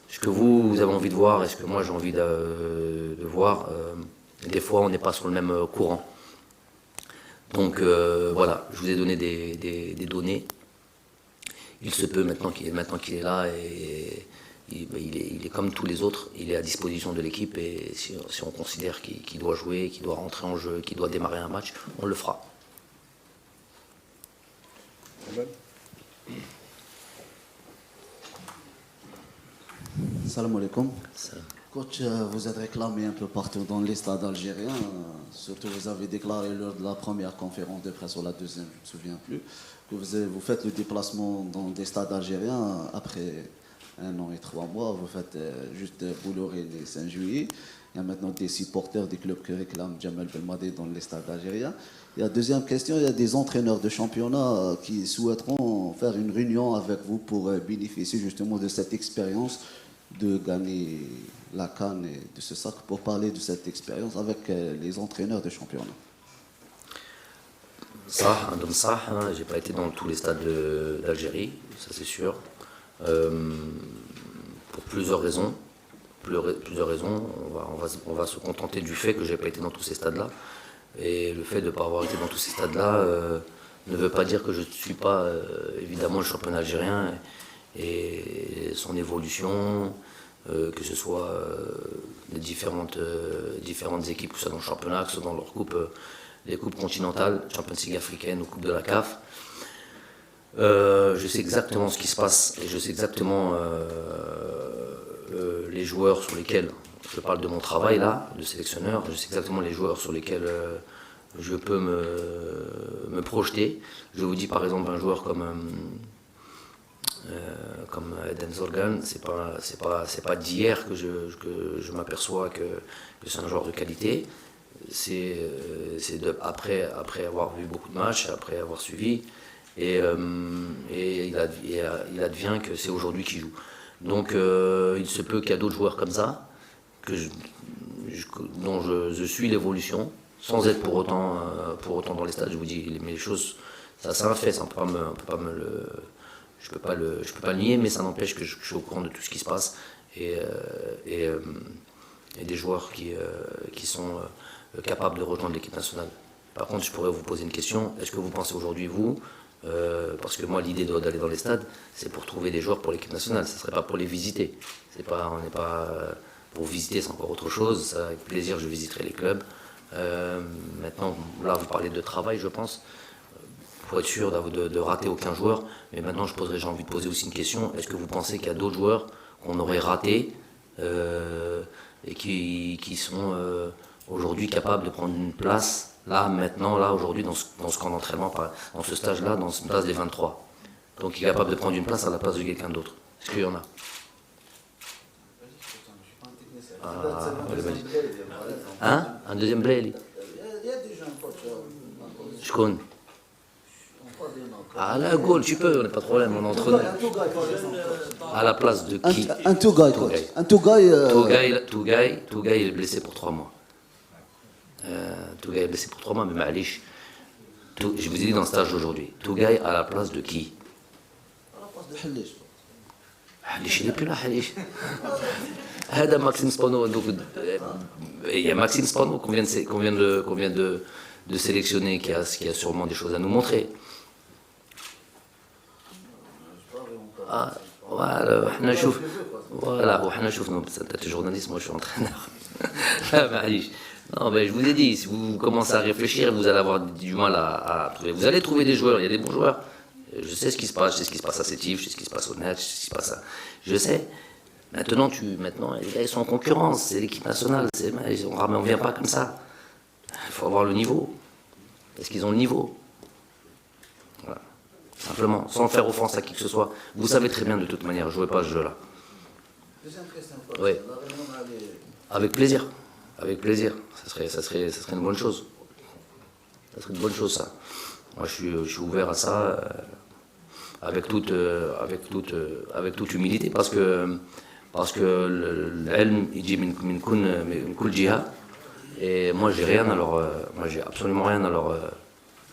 S1: Ce que vous avez envie de voir et ce que moi j'ai envie de voir, des fois, on n'est pas sur le même courant. Donc voilà, je vous ai donné des données. Il se peut maintenant qu'il est là et il est comme tous les autres, il est à disposition de l'équipe et si on considère qu'il doit jouer, qu'il doit rentrer en jeu, qu'il doit démarrer un match, on le fera.
S9: Salam alaikum. Coach, vous êtes réclamé un peu partout dans les stades algériens. Surtout, vous avez déclaré lors de la première conférence de presse ou la deuxième, je ne me souviens plus, que vous faites le déplacement dans des stades algériens après 1 an et 3 mois. Vous faites juste Bolloré et Saint-Juillet. Il y a maintenant des supporters des clubs qui réclament Djamel Belmadi dans les stades algériens. Et la deuxième question, il y a des entraîneurs de championnat qui souhaiteront faire une réunion avec vous pour bénéficier justement de cette expérience de gagner la CAN et de ce sac, pour parler de cette expérience avec les entraîneurs de championnat.
S1: Ça, un homme ça, hein, j'ai pas été dans tous les stades d'Algérie, ça c'est sûr. Pour plusieurs raisons. On va se contenter du fait que j'ai pas été dans tous ces stades-là. Et le fait de ne pas avoir été dans tous ces stades-là ne veut pas dire que je ne suis pas évidemment le championnat algérien et son évolution, que ce soit les différentes équipes, que ce soit dans le championnat, que ce soit dans leur coupe, les coupes continentales, Champions League africaine ou Coupe de la CAF. Je sais exactement ce qui se passe et je sais exactement les joueurs sur lesquels, je parle de mon travail là, de sélectionneur, je sais exactement les joueurs sur lesquels je peux me projeter. Je vous dis par exemple un joueur comme Eden Zorgan, c'est pas d'hier que je m'aperçois que c'est un joueur de qualité. C'est après avoir vu beaucoup de matchs, après avoir suivi. et il advient que c'est aujourd'hui qu'il joue. Donc il se peut qu'il y a d'autres joueurs comme ça, dont je suis l'évolution, sans être pour autant dans les stades. Je vous dis, mais les choses, ça c'est un fait, ça, je peux pas le nier, mais ça n'empêche que je suis au courant de tout ce qui se passe et des joueurs qui sont capables de rejoindre l'équipe nationale. Par contre, je pourrais vous poser une question. Est-ce que vous pensez aujourd'hui, vous, parce que moi l'idée d'aller dans les stades, c'est pour trouver des joueurs pour l'équipe nationale, ce ne serait pas pour les visiter. On n'est pas pour visiter, c'est encore autre chose. Ça, avec plaisir, je visiterai les clubs. Maintenant, là, vous parlez de travail, je pense, pour être sûr de rater aucun joueur. Mais maintenant, j'ai envie de poser aussi une question. Est-ce que vous pensez qu'il y a d'autres joueurs qu'on aurait ratés et qui sont aujourd'hui capables de prendre une place, là, maintenant, là, aujourd'hui, dans ce camp d'entraînement, dans ce stage-là, dans cette place des 23. Donc, il est capable de prendre une place à la place de quelqu'un d'autre. Est-ce qu'il y en a? Hein? Un deuxième blé?
S9: Il y a des jeunes coachs.
S1: Je connais. Ah, la goal, tu peux, on n'a pas de problème, on est entre nous. À la place de qui?
S9: Un Tougaï, coach. Un Tougaï.
S1: Tougaï, il est blessé pour 3 mois. Tougaï est blessé pour 3 mois, mais Malish, je vous ai dit dans le stage d'aujourd'hui, Tougaï à la place de qui?
S9: À la place de Halish.
S1: Halish, il n'est plus là, Halish. Maxime Spano, il y a Maxime Spano qu'on vient de sélectionner, qui a sûrement des choses à nous montrer. Ah, voilà, voilà, t'es journaliste, moi je suis entraîneur. Non, mais je vous ai dit, si vous commencez à réfléchir, vous allez avoir du mal à trouver. Vous allez trouver des joueurs, il y a des bons joueurs. Je sais ce qui se passe, je sais ce qui se passe à Sétif, je sais ce qui se passe au Net, je sais ce qui se passe à... Je sais. Maintenant, les gars, ils sont en concurrence, c'est l'équipe nationale, on ne vient pas comme ça. Il faut avoir le niveau. Est-ce qu'ils ont le niveau? Voilà. Simplement, sans faire offense à qui que ce soit. Vous savez très bien de toute manière, jouez pas ce jeu-là.
S9: Deuxième question.
S1: Oui. Avec plaisir. Avec plaisir. Ça serait une bonne chose. Ça serait une bonne chose, ça. Moi, je suis ouvert à ça avec toute humilité, parce que l'ilm, il dit min kul jiha, et moi j'ai rien, alors moi j'ai absolument rien, alors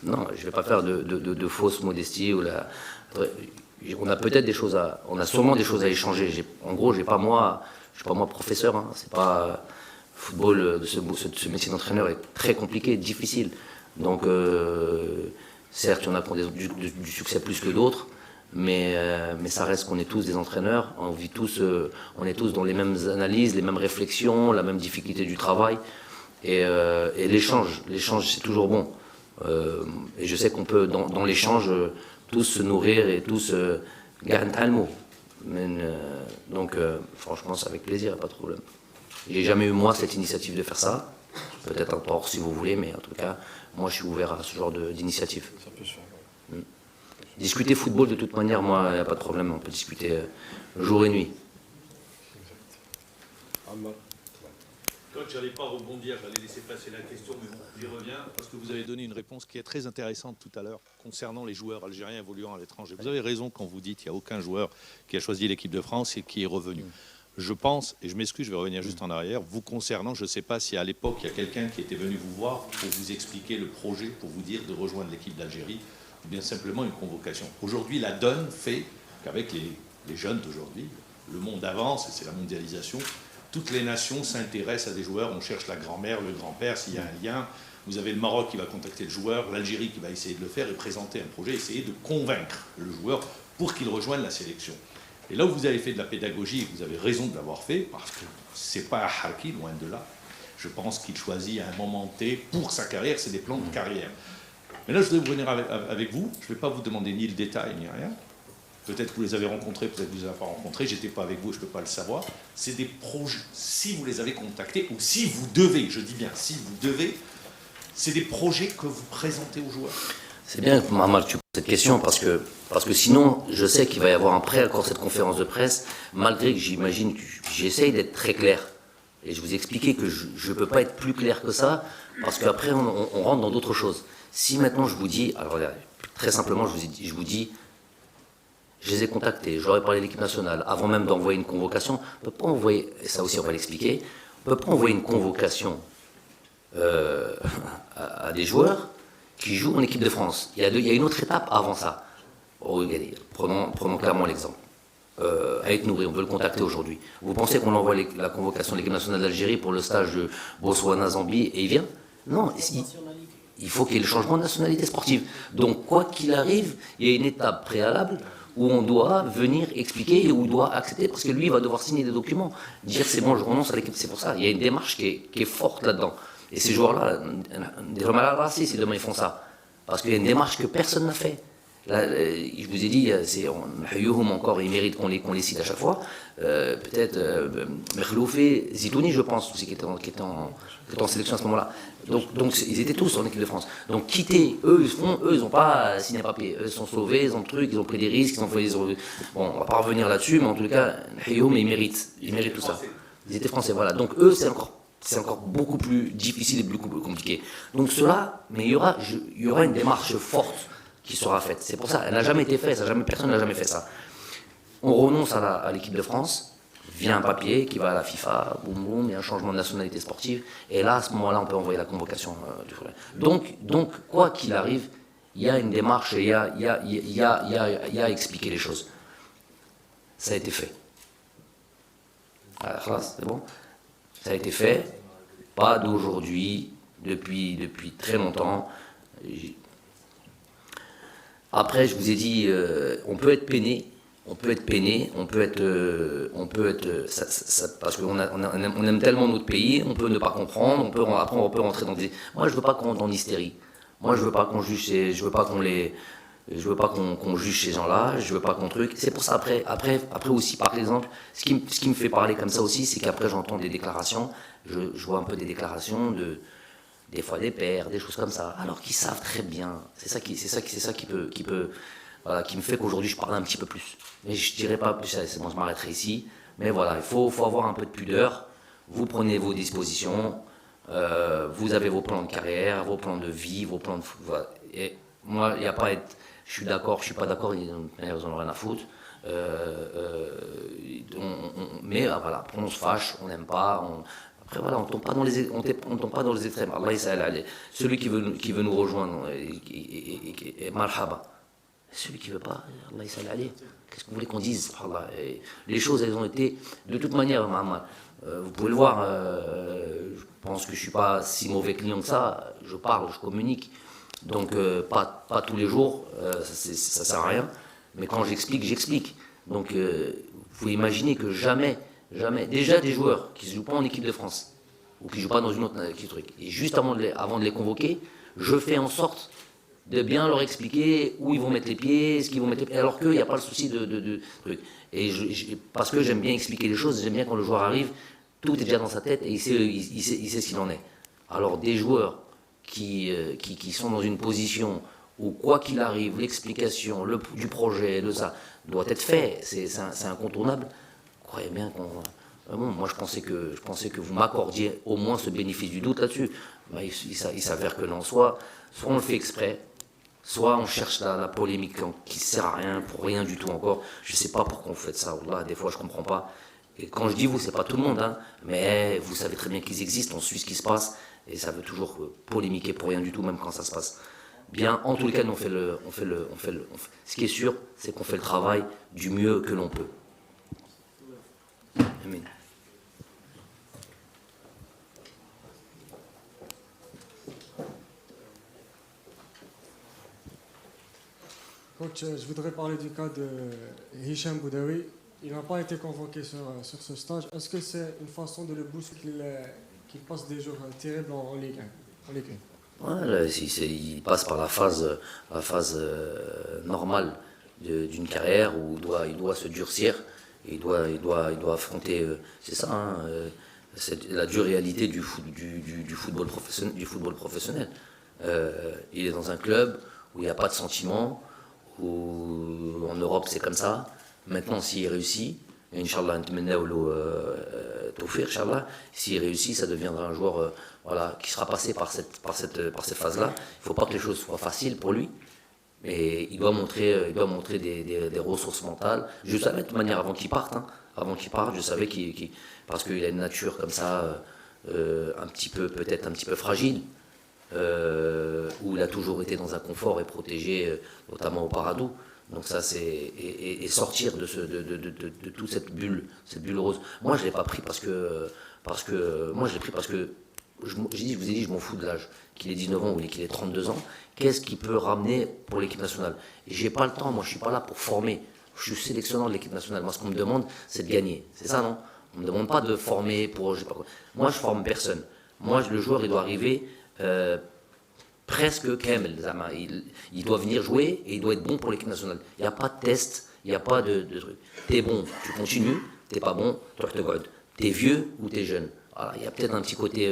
S1: non, je vais pas faire de fausses modesties on a peut-être des choses on a sûrement des choses à échanger. En gros, je suis pas moi professeur, hein, c'est pas football, ce métier d'entraîneur est très compliqué, difficile. Donc certes, il y en a qui ont du succès plus que d'autres. Mais ça reste qu'on est tous des entraîneurs, on est tous dans les mêmes analyses, les mêmes réflexions, la même difficulté du travail. Et l'échange c'est toujours bon. Et je sais qu'on peut, dans l'échange, tous se nourrir et tous gagner un mot. Donc, franchement, c'est avec plaisir, pas de problème. J'ai jamais eu, moi, cette initiative de faire ça. Peut-être un tort si vous voulez, mais en tout cas, moi, je suis ouvert à ce genre d'initiative. Ça peut se faire. Discuter football, de toute manière, moi, il n'y a pas de problème, on peut discuter jour et nuit.
S7: Coach, je n'allais pas rebondir, j'allais laisser passer la question, mais bon, j'y reviens, parce que vous avez donné une réponse qui est très intéressante tout à l'heure, concernant les joueurs algériens évoluant à l'étranger. Vous avez raison quand vous dites qu'il n'y a aucun joueur qui a choisi l'équipe de France et qui est revenu. Je pense, et je m'excuse, je vais revenir juste en arrière, vous concernant, je ne sais pas si à l'époque, il y a quelqu'un qui était venu vous voir pour vous expliquer le projet, pour vous dire de rejoindre l'équipe d'Algérie, ou bien simplement une convocation. Aujourd'hui, la donne fait qu'avec les jeunes d'aujourd'hui, le monde avance, et c'est la mondialisation, toutes les nations s'intéressent à des joueurs, on cherche la grand-mère, le grand-père, s'il y a un lien. Vous avez le Maroc qui va contacter le joueur, l'Algérie qui va essayer de le faire et présenter un projet, essayer de convaincre le joueur pour qu'il rejoigne la sélection. Et là où vous avez fait de la pédagogie, et vous avez raison de l'avoir fait, parce que c'est pas un harki, loin de là. Je pense qu'il choisit à un moment T pour sa carrière, c'est des plans de carrière. Mais là, je voudrais revenir avec vous. Je ne vais pas vous demander ni le détail, ni rien. Peut-être que vous les avez rencontrés, peut-être que vous ne les avez pas rencontrés. Je n'étais pas avec vous, je ne peux pas le savoir. C'est des projets, si vous les avez contactés, ou si vous devez, je dis bien si vous devez, c'est des projets que vous présentez aux joueurs.
S1: C'est bien, Mohamed, tu poses cette question, parce que sinon, je sais qu'il va y avoir après encore cette conférence de presse, malgré que j'imagine, j'essaye d'être très clair. Et je vous ai expliqué que je ne peux pas être plus clair que ça, parce qu'après, on rentre dans d'autres choses. Si maintenant je vous dis, alors Très simplement, je vous dis, je les ai contactés, je leur ai parlé de l'équipe nationale, avant même d'envoyer une convocation. On ne peut pas envoyer, et ça aussi on va l'expliquer, on ne peut pas envoyer une convocation à des joueurs qui jouent en équipe de France. Il y a une autre étape avant ça. Regardez, prenons clairement l'exemple. Avec Nouri, on veut le contacter aujourd'hui. Vous pensez qu'on envoie la convocation de l'équipe nationale d'Algérie pour le stage de Botswana-Zambie et il vient? Non, il faut qu'il y ait le changement de nationalité sportive. Donc, quoi qu'il arrive, il y a une étape préalable où on doit venir expliquer et où on doit accepter, parce que lui, il va devoir signer des documents, dire c'est bon, je renonce à l'équipe. C'est pour ça, il y a une démarche qui est forte là-dedans. Et ces joueurs-là, des remèdes à si demain ils font ça. Parce qu'il y a une démarche que personne n'a fait. Là, je vous ai dit, encore, ils méritent qu'on les cite à chaque fois. Peut-être Merloufé, Zitouni, je pense, aussi, qui était en sélection à ce moment-là. Donc ils étaient tous en équipe de France. Donc quitter, eux, ils n'ont pas signé papier. Eux, ils sont sauvés, ils ont le truc, ils ont pris des risques, bon, on va pas revenir là-dessus, mais en tout cas, ils méritent tout ça. Ils étaient français, voilà. Donc eux, c'est encore beaucoup plus difficile et beaucoup plus compliqué. Donc cela, mais il y aura une démarche forte qui sera faite. C'est pour ça, elle n'a jamais été faite, personne n'a jamais fait ça. On renonce à l'équipe de France, vient un papier qui va à la FIFA, boum boum, il y a un changement de nationalité sportive, et là, à ce moment-là, on peut envoyer la convocation du club. Donc, quoi qu'il arrive, il y a une démarche et il y a à expliquer les choses. Ça a été fait. Alors, c'est bon. Ça a été fait, pas d'aujourd'hui, depuis très longtemps. Après, je vous ai dit, on peut être peiné, parce qu'on aime tellement notre pays, on peut ne pas comprendre, après on peut rentrer dans des... Moi, je veux pas qu'on rentre en hystérie. Moi, je veux pas qu'on juge, je veux pas qu'on juge ces gens-là, je veux pas qu'on truc. C'est pour ça, après aussi, par exemple, ce qui me fait parler comme ça aussi, c'est qu'après j'entends des déclarations, je vois un peu des déclarations des fois des pères, des choses comme ça, alors qu'ils savent très bien. C'est ça qui me fait qu'aujourd'hui je parle un petit peu plus. Mais je dirais pas plus, c'est bon, je m'arrêterai ici. Mais voilà, il faut avoir un peu de pudeur. Vous prenez vos dispositions, vous avez vos plans de carrière, vos plans de vie, vos plans de... Voilà. Et moi, il n'y a pas à être... Je suis d'accord, je suis pas d'accord, ils n'en ont rien à foutre. Mais voilà, après on se fâche, on n'aime pas... Après voilà, on ne tombe pas dans les extrêmes. Allah yas'al. Celui qui veut nous rejoindre, marhaba. Celui qui ne veut pas, Allah yas'al alayh. Qu'est-ce que vous voulez qu'on dise? Les choses, elles ont été de toute manière, vous pouvez le voir, je pense que je ne suis pas si mauvais client que ça. Je parle, je communique. Donc pas tous les jours, ça ne sert à rien. Mais quand j'explique. Donc vous pouvez imaginer que jamais, déjà des joueurs qui ne jouent pas en équipe de France, ou qui ne jouent pas dans une autre équipe, et juste avant de les convoquer, je fais en sorte de bien leur expliquer où ils vont mettre les pieds, ce qu'ils vont mettre les pieds, alors qu'il n'y a pas le souci de truc. Et parce que j'aime bien expliquer les choses, j'aime bien quand le joueur arrive, tout est déjà dans sa tête et il sait ce qu'il en est. Alors des joueurs qui sont dans une position où quoi qu'il arrive, l'explication du projet, de ça, doit être fait, c'est incontournable. Croyez bien qu'on... Bon, moi, je pensais que vous m'accordiez au moins ce bénéfice du doute là-dessus. Ben, il s'avère que non. Soit on le fait exprès, soit on cherche la polémique qui ne sert à rien, pour rien du tout encore. Je ne sais pas pourquoi on fait ça. Là, des fois, je ne comprends pas. Et quand je dis vous, ce n'est pas tout le monde, hein, mais vous savez très bien qu'ils existent, on suit ce qui se passe, et ça veut toujours polémiquer pour rien du tout, même quand ça se passe bien. En tous les cas, nous, ce qui est sûr, c'est qu'on fait le travail du mieux que l'on peut. Amen.
S4: Coach, je voudrais parler du cas de Hicham Boudaoui. Il n'a pas été convoqué sur ce stage. Est-ce que c'est une façon de le booster qu'il passe des jours terribles en Ligue 1
S1: Ouais, il passe par la phase normale d'une carrière où il doit se durcir. Il doit affronter, c'est ça, hein, c'est la dure réalité du football professionnel. Il est dans un club où il n'y a pas de sentiment, où en Europe c'est comme ça. Maintenant, s'il réussit, Inch'Allah, s'il réussit, ça deviendra un joueur qui sera passé par cette phase-là. Il ne faut pas que les choses soient faciles pour lui, Et il doit montrer des ressources mentales. Je savais de toute manière avant qu'il parte, hein, je savais parce qu'il a une nature comme ça, un petit peu peut-être un petit peu fragile, où il a toujours été dans un confort et protégé, notamment au Paradou. Donc ça c'est et sortir de toute cette bulle rose. Moi je l'ai pas pris parce que moi je l'ai pris parce que je vous ai dit je m'en fous de l'âge, qu'il ait 19 ans ou qu'il ait 32 ans. Qu'est-ce qu'il peut ramener pour l'équipe nationale? Et j'ai pas le temps, moi je suis pas là pour former. Je suis sélectionnant de l'équipe nationale. Moi ce qu'on me demande c'est de gagner. C'est ça non? On me demande pas de former pour je sais pas quoi. Moi je forme personne. Moi le joueur il doit arriver presque Kamel, il doit venir jouer et il doit être bon pour l'équipe nationale. Il n'y a pas de test, il n'y a pas de truc. T'es bon, tu continues, t'es pas bon, toi te god. T'es vieux ou t'es jeune. Voilà, il y a peut-être un petit côté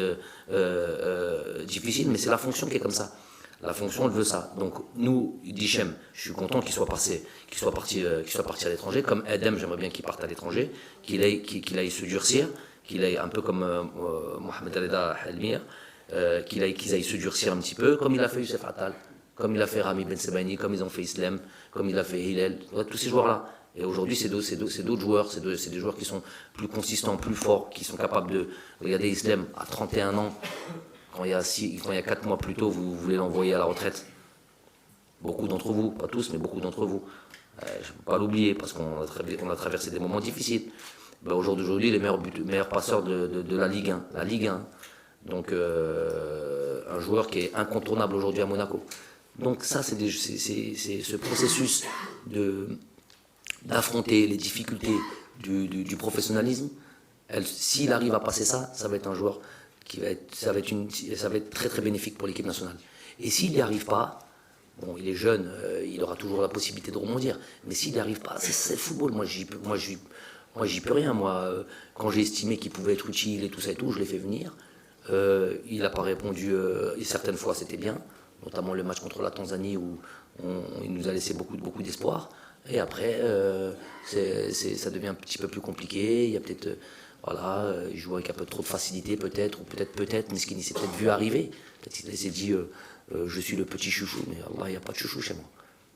S1: difficile, mais c'est la fonction qui est comme ça. La fonction, elle veut ça. Donc nous, Dichem, je suis content qu'il soit parti à l'étranger. Comme Edem, j'aimerais bien qu'il parte à l'étranger, qu'il aille se durcir, qu'il aille un peu comme Mohamed Reda Helmir. Qu'ils aillent se durcir un petit peu, comme il a fait Youssef Attal, comme il a fait Rami Ben Sebaini, comme ils ont fait Islam, comme il a fait Hillel, tous ces joueurs-là. Et aujourd'hui, c'est d'autres joueurs, c'est des joueurs qui sont plus consistants, plus forts, qui sont capables de... Regardez Islam, à 31 ans, quand il y a 4 mois plus tôt, vous voulez l'envoyer à la retraite. Beaucoup d'entre vous, pas tous, mais beaucoup d'entre vous. Je ne peux pas l'oublier, parce qu'on a traversé des moments difficiles. Ben, aujourd'hui, les meilleurs passeurs de la Ligue 1. La Ligue 1. Donc un joueur qui est incontournable aujourd'hui à Monaco. Donc ça, c'est ce processus d'affronter les difficultés du professionnalisme. S'il arrive à passer ça, ça va être un joueur ça va être très très bénéfique pour l'équipe nationale. Et s'il n'y arrive pas, bon, il est jeune, il aura toujours la possibilité de rebondir. Mais s'il n'y arrive pas, c'est le football. Moi, j'y peux rien. Moi, quand j'ai estimé qu'il pouvait être utile et tout ça et tout, je l'ai fait venir. Il n'a pas répondu, et certaines fois c'était bien, notamment le match contre la Tanzanie où il nous a laissé beaucoup d'espoir. Et après, ça devient un petit peu plus compliqué. Il y a peut-être, il joue avec un peu trop de facilité peut-être, ou peut-être, mais ce qu'il s'est peut-être vu arriver. Peut-être qu'il s'est dit, je suis le petit chouchou, mais Allah, il n'y a pas de chouchou chez moi.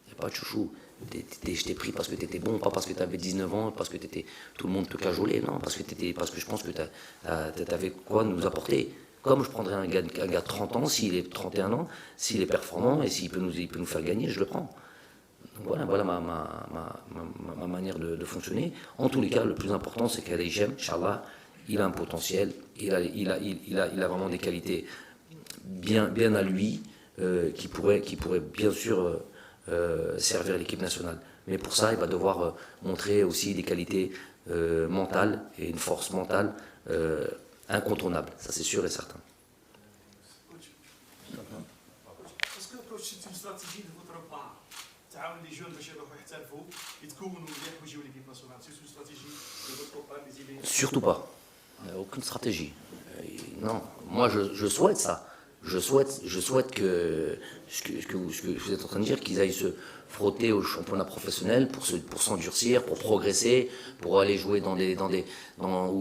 S1: Il n'y a pas de chouchou. Je t'ai pris parce que tu étais bon, pas parce que tu avais 19 ans, parce que tout le monde te cajolait, non, parce que je pense que tu avais quoi nous apporter. Comme je prendrais un gars de 30 ans, s'il est 31 ans, s'il est performant et s'il peut nous faire gagner, je le prends. Donc voilà ma manière de fonctionner. En tous les cas, le plus important, c'est qu'Adéchem, Inch'Allah, il a un potentiel, il a vraiment des qualités bien à lui, qui pourrait bien sûr servir l'équipe nationale. Mais pour ça, il va devoir montrer aussi des qualités mentales et une force mentale incontournable. Ça, c'est sûr et certain.
S10: Est-ce que c'est une stratégie de votre part تعاون les jeunes باش يروحوا يحترفوا يتكونوا مليح ويجيو l'équipe nationale? C'est une stratégie de votre part des idées?
S1: Surtout pas. Aucune stratégie. Non. Moi, je souhaite ça. Je souhaite que ce que vous êtes en train de dire, qu'ils aillent se frotter au championnat professionnel pour s'endurcir, pour progresser, pour aller jouer où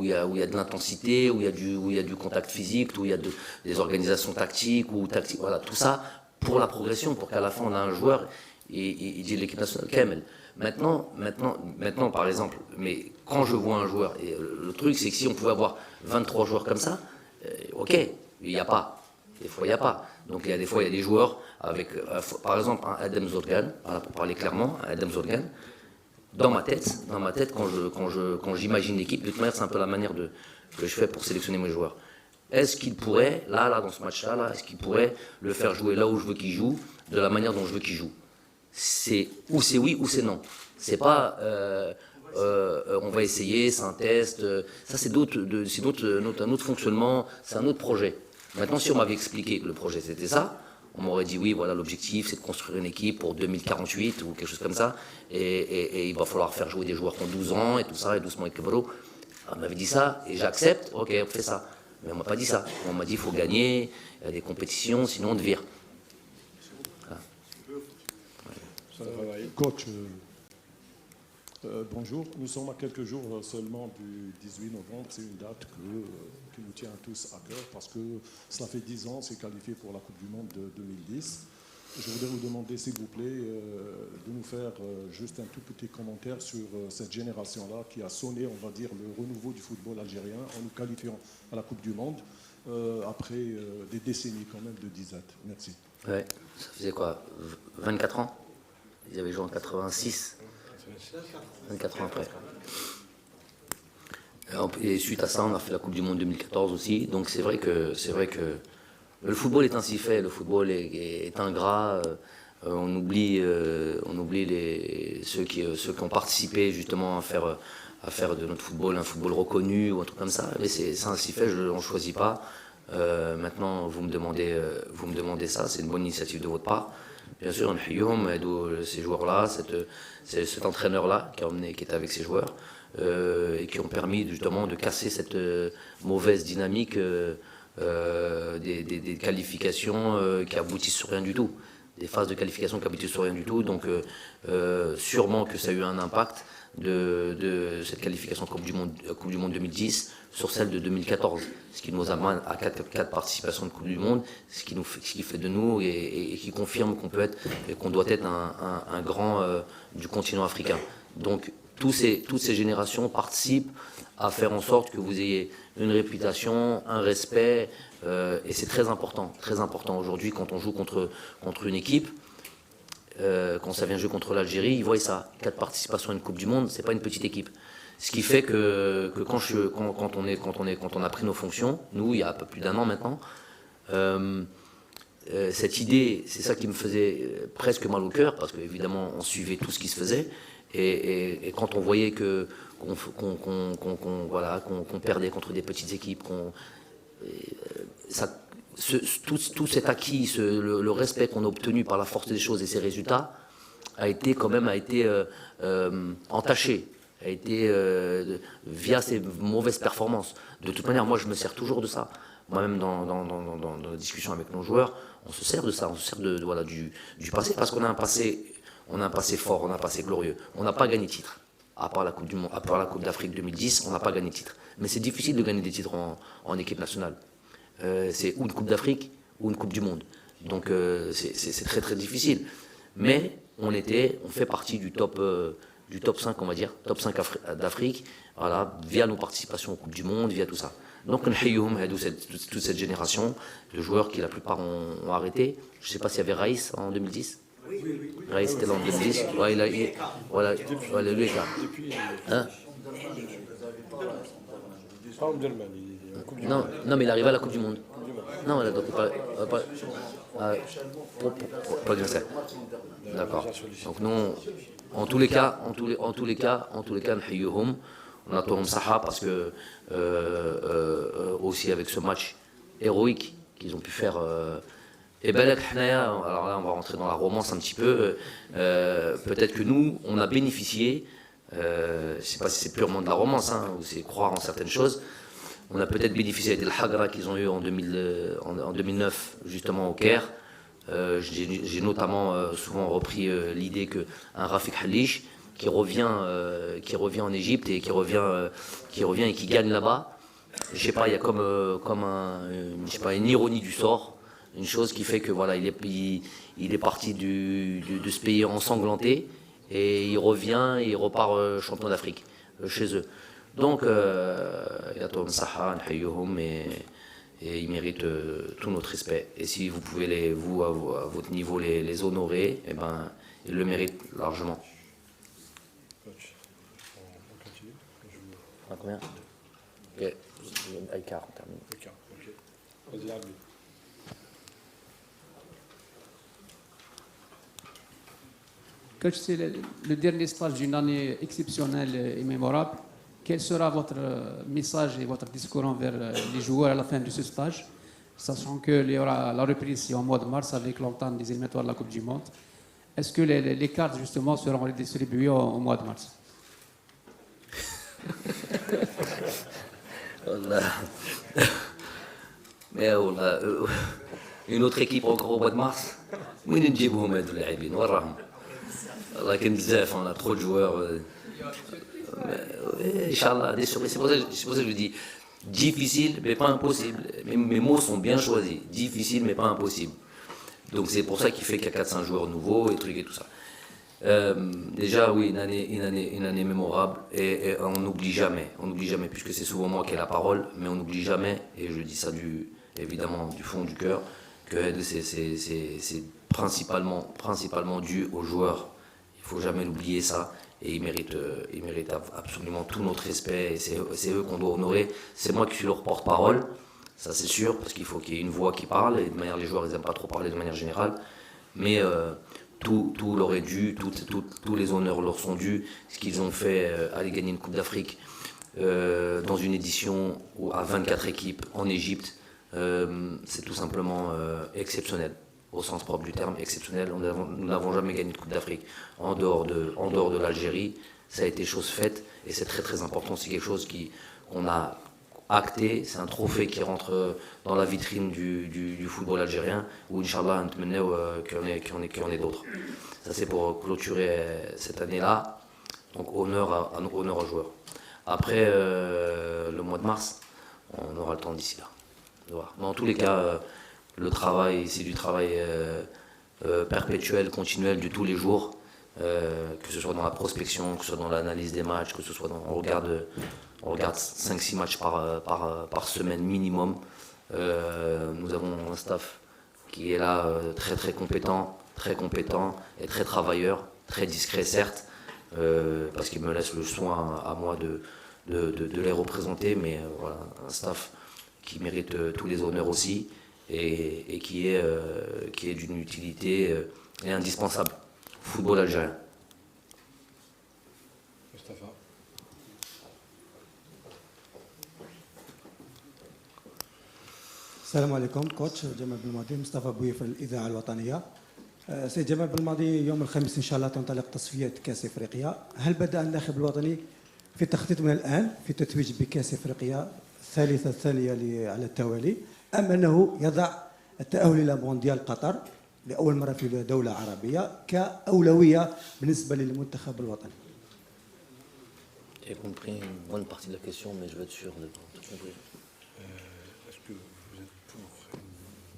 S1: il y a de l'intensité, où il y a du contact physique, où il y a des organisations tactiques, voilà, tout ça pour la progression, pour qu'à la fin on a un joueur et dit l'équipe nationale Kamel. Maintenant, par exemple, mais quand je vois un joueur, et le truc c'est que si on pouvait avoir 23 joueurs comme ça, ok, il n'y a pas. Des fois, il n'y a pas. Donc, des fois, il y a des joueurs avec, par exemple, un Adem Zorgan, voilà, pour parler clairement, un Adem Zorgan. Dans ma tête, quand j'imagine l'équipe, de toute manière, c'est un peu la manière que je fais pour sélectionner mes joueurs. Est-ce qu'il pourrait, là, dans ce match-là, est-ce qu'il pourrait le faire jouer là où je veux qu'il joue, de la manière dont je veux qu'il joue? C'est oui ou c'est non. C'est pas on va essayer, c'est un test. Ça, c'est un autre fonctionnement, c'est un autre projet. Maintenant, si on m'avait expliqué que le projet c'était ça, on m'aurait dit oui, voilà, l'objectif c'est de construire une équipe pour 2048 ou quelque chose comme ça, et il va falloir faire jouer des joueurs qui ont 12 ans et tout ça, et doucement et Kebro. On m'avait dit ça, et j'accepte, ok, on fait ça. Mais on m'a pas dit ça. On m'a dit il faut gagner, il y a des compétitions, sinon on te vire. Voilà.
S11: Coach, bonjour. Nous sommes à quelques jours seulement du 18 novembre. C'est une date qui nous tient tous à cœur parce que cela fait 10 ans, c'est qualifié pour la Coupe du Monde de 2010. je voudrais vous demander, s'il vous plaît, de nous faire juste un tout petit commentaire sur cette génération-là qui a sonné, on va dire, le renouveau du football algérien en nous qualifiant à la Coupe du Monde après des décennies quand même de disette. Merci.
S1: Ouais, ça faisait quoi 24 ans. Ils avaient joué en 86. 24 ans après. Et suite à ça, on a fait la Coupe du Monde 2014 aussi. Donc c'est vrai que le football est ainsi fait. Le football est ingrat. On oublie ceux qui ont participé justement à faire de notre football un football reconnu ou un truc comme ça. Mais c'est ainsi fait. On ne choisit pas. Maintenant, vous me demandez ça. C'est une bonne initiative de votre part. Bien sûr, ces joueurs-là, cet entraîneur-là qui était avec ces joueurs. Et qui ont permis justement de casser cette mauvaise dynamique des qualifications qui aboutissent sur rien du tout, des phases de qualification qui aboutissent sur rien du tout. Donc sûrement que ça a eu un impact de cette qualification Coupe du Monde 2010 sur celle de 2014, ce qui nous amène à 4 participations de Coupe du Monde, ce qui fait de nous et qui confirme qu'on doit être un grand du continent africain. Donc toutes ces générations participent à faire en sorte que vous ayez une réputation, un respect, et c'est très important aujourd'hui quand on joue contre une équipe, quand ça vient jouer contre l'Algérie, ils voient ça, 4 participations à une Coupe du Monde, c'est pas une petite équipe. Ce qui fait que quand on a pris nos fonctions, nous, il y a un peu plus d'1 an maintenant, cette idée, c'est ça qui me faisait presque mal au cœur, parce qu'évidemment, on suivait tout ce qui se faisait. Et quand on voyait qu'on perdait contre des petites équipes, tout cet acquis, le respect qu'on a obtenu par la force des choses et ses résultats a été entaché, via ces mauvaises performances. De toute manière, moi je me sers toujours de ça. Moi-même dans la discussion avec nos joueurs, on se sert de ça, on se sert du passé, parce qu'on a un passé. On a un passé fort, on a un passé glorieux. On n'a pas gagné de titre. À part la Coupe du Monde, à part la Coupe d'Afrique 2010, on n'a pas gagné de titre. Mais c'est difficile de gagner des titres en équipe nationale. C'est ou une Coupe d'Afrique ou une Coupe du Monde. Donc c'est très très difficile. Mais on fait partie du top 5, on va dire, top 5 d'Afrique, voilà, via nos participations aux Coupes du Monde, via tout ça. Donc toute cette génération de joueurs qui la plupart ont arrêté. Je ne sais pas s'il y avait Raïs en 2010. Oui, c'était en 2010. Ouais, voilà, lui, hein? Non, mais il arrive à la Coupe du Monde. Non, donc pas bien ça. D'accord. Donc nous, en tous les cas, on a tout Saha parce que aussi avec ce match héroïque qu'ils ont pu faire. Et alors là, on va rentrer dans la romance un petit peu. Peut-être que nous, on a bénéficié, je ne sais pas si c'est purement de la romance, ou c'est croire en certaines choses, on a peut-être bénéficié de l'Hagra qu'ils ont eu en 2009, justement au Caire. J'ai notamment souvent repris l'idée qu'un Rafik Halish qui revient en Égypte et qui revient et qui gagne là-bas, je sais pas, il y a comme une ironie du sort. Une chose qui fait que voilà, il est parti de ce pays ensanglanté et il revient et il repart champion d'Afrique chez eux. Donc, il y a Tom Saha, et ils méritent tout notre respect. Et si vous pouvez vous à votre niveau les honorer, eh ben, ils le méritent largement. Combien? Ok, Aïkar, on termine.
S11: Vas-y,
S3: Coach, c'est le dernier stage d'une année exceptionnelle et mémorable. Quel sera votre message et votre discours envers les joueurs à la fin de ce stage, sachant qu'il y aura la reprise en mois de mars avec l'entame des éliminatoires de la Coupe du Monde? Est-ce que les cartes, justement, seront redistribuées au mois de mars?
S1: Mais une autre équipe encore au mois de mars. وين نجيبهم هذو اللاعبين وين راهم؟ والله كاين بزاف, on a trop de joueurs. Inch'Allah, c'est pour ça que je dis difficile mais pas impossible. Mes mots sont bien choisis. Difficile mais pas impossible. Donc c'est pour ça qu'il fait qu'il y a 4-5 joueurs nouveaux et trucs et tout ça. Déjà, oui, une année mémorable et on n'oublie jamais, puisque c'est souvent moi qui ai la parole, mais on n'oublie jamais, et je dis ça évidemment du fond du cœur, que c'est principalement dû aux joueurs. Il ne faut jamais l'oublier ça, et ils méritent absolument tout notre respect, et c'est eux qu'on doit honorer. C'est moi qui suis leur porte-parole, ça c'est sûr, parce qu'il faut qu'il y ait une voix qui parle, et de manière les joueurs ils n'aiment pas trop parler de manière générale, mais tout leur est dû, tous les honneurs leur sont dus. Ce qu'ils ont fait, aller gagner une Coupe d'Afrique dans une édition à 24 équipes en Égypte, c'est tout simplement exceptionnel, au sens propre du terme, exceptionnel. Nous n'avons jamais gagné une Coupe d'Afrique en dehors de l'Algérie. Ça a été chose faite et c'est très très important. C'est quelque chose qu'on a acté, c'est un trophée qui rentre dans la vitrine du football algérien, où Inch'Allah qu'il y en ait d'autres. Ça c'est pour clôturer cette année-là, donc honneur aux joueurs. Après le mois de mars, on aura le temps d'ici là. Dans tous les cas, le travail, c'est du travail perpétuel, continuel, de tous les jours, que ce soit dans la prospection, que ce soit dans l'analyse des matchs, que ce soit on regarde 5-6 matchs par semaine minimum. Nous avons un staff qui est là très très compétent et très travailleur, très discret certes, parce qu'il me laisse le soin à moi de les représenter, mais voilà, un staff qui mérite tous les honneurs aussi et qui est d'une utilité et indispensable. Football algérien.
S12: Mustafa.
S13: السلام عليكم كوتش جمال بالماضي مصطفى بويف الإذاعة الوطنية. سيد جمال بالماضي يوم الخميس إن شاء الله تنطلق تصفيات كأس إفريقيا. هل بدأ الناخب الوطني في التخطيط من الآن في التتويج بكأس إفريقيا الثانية على التوالي، أم أنه يضع التأهل إلى مونديال قطر لأول مرة في دولة عربية كأولوية بالنسبة للمنتخب الوطني؟
S1: J'ai compris une bonne partie de la question, mais je veux être sûr de compris.
S12: Est-ce que vous êtes pour une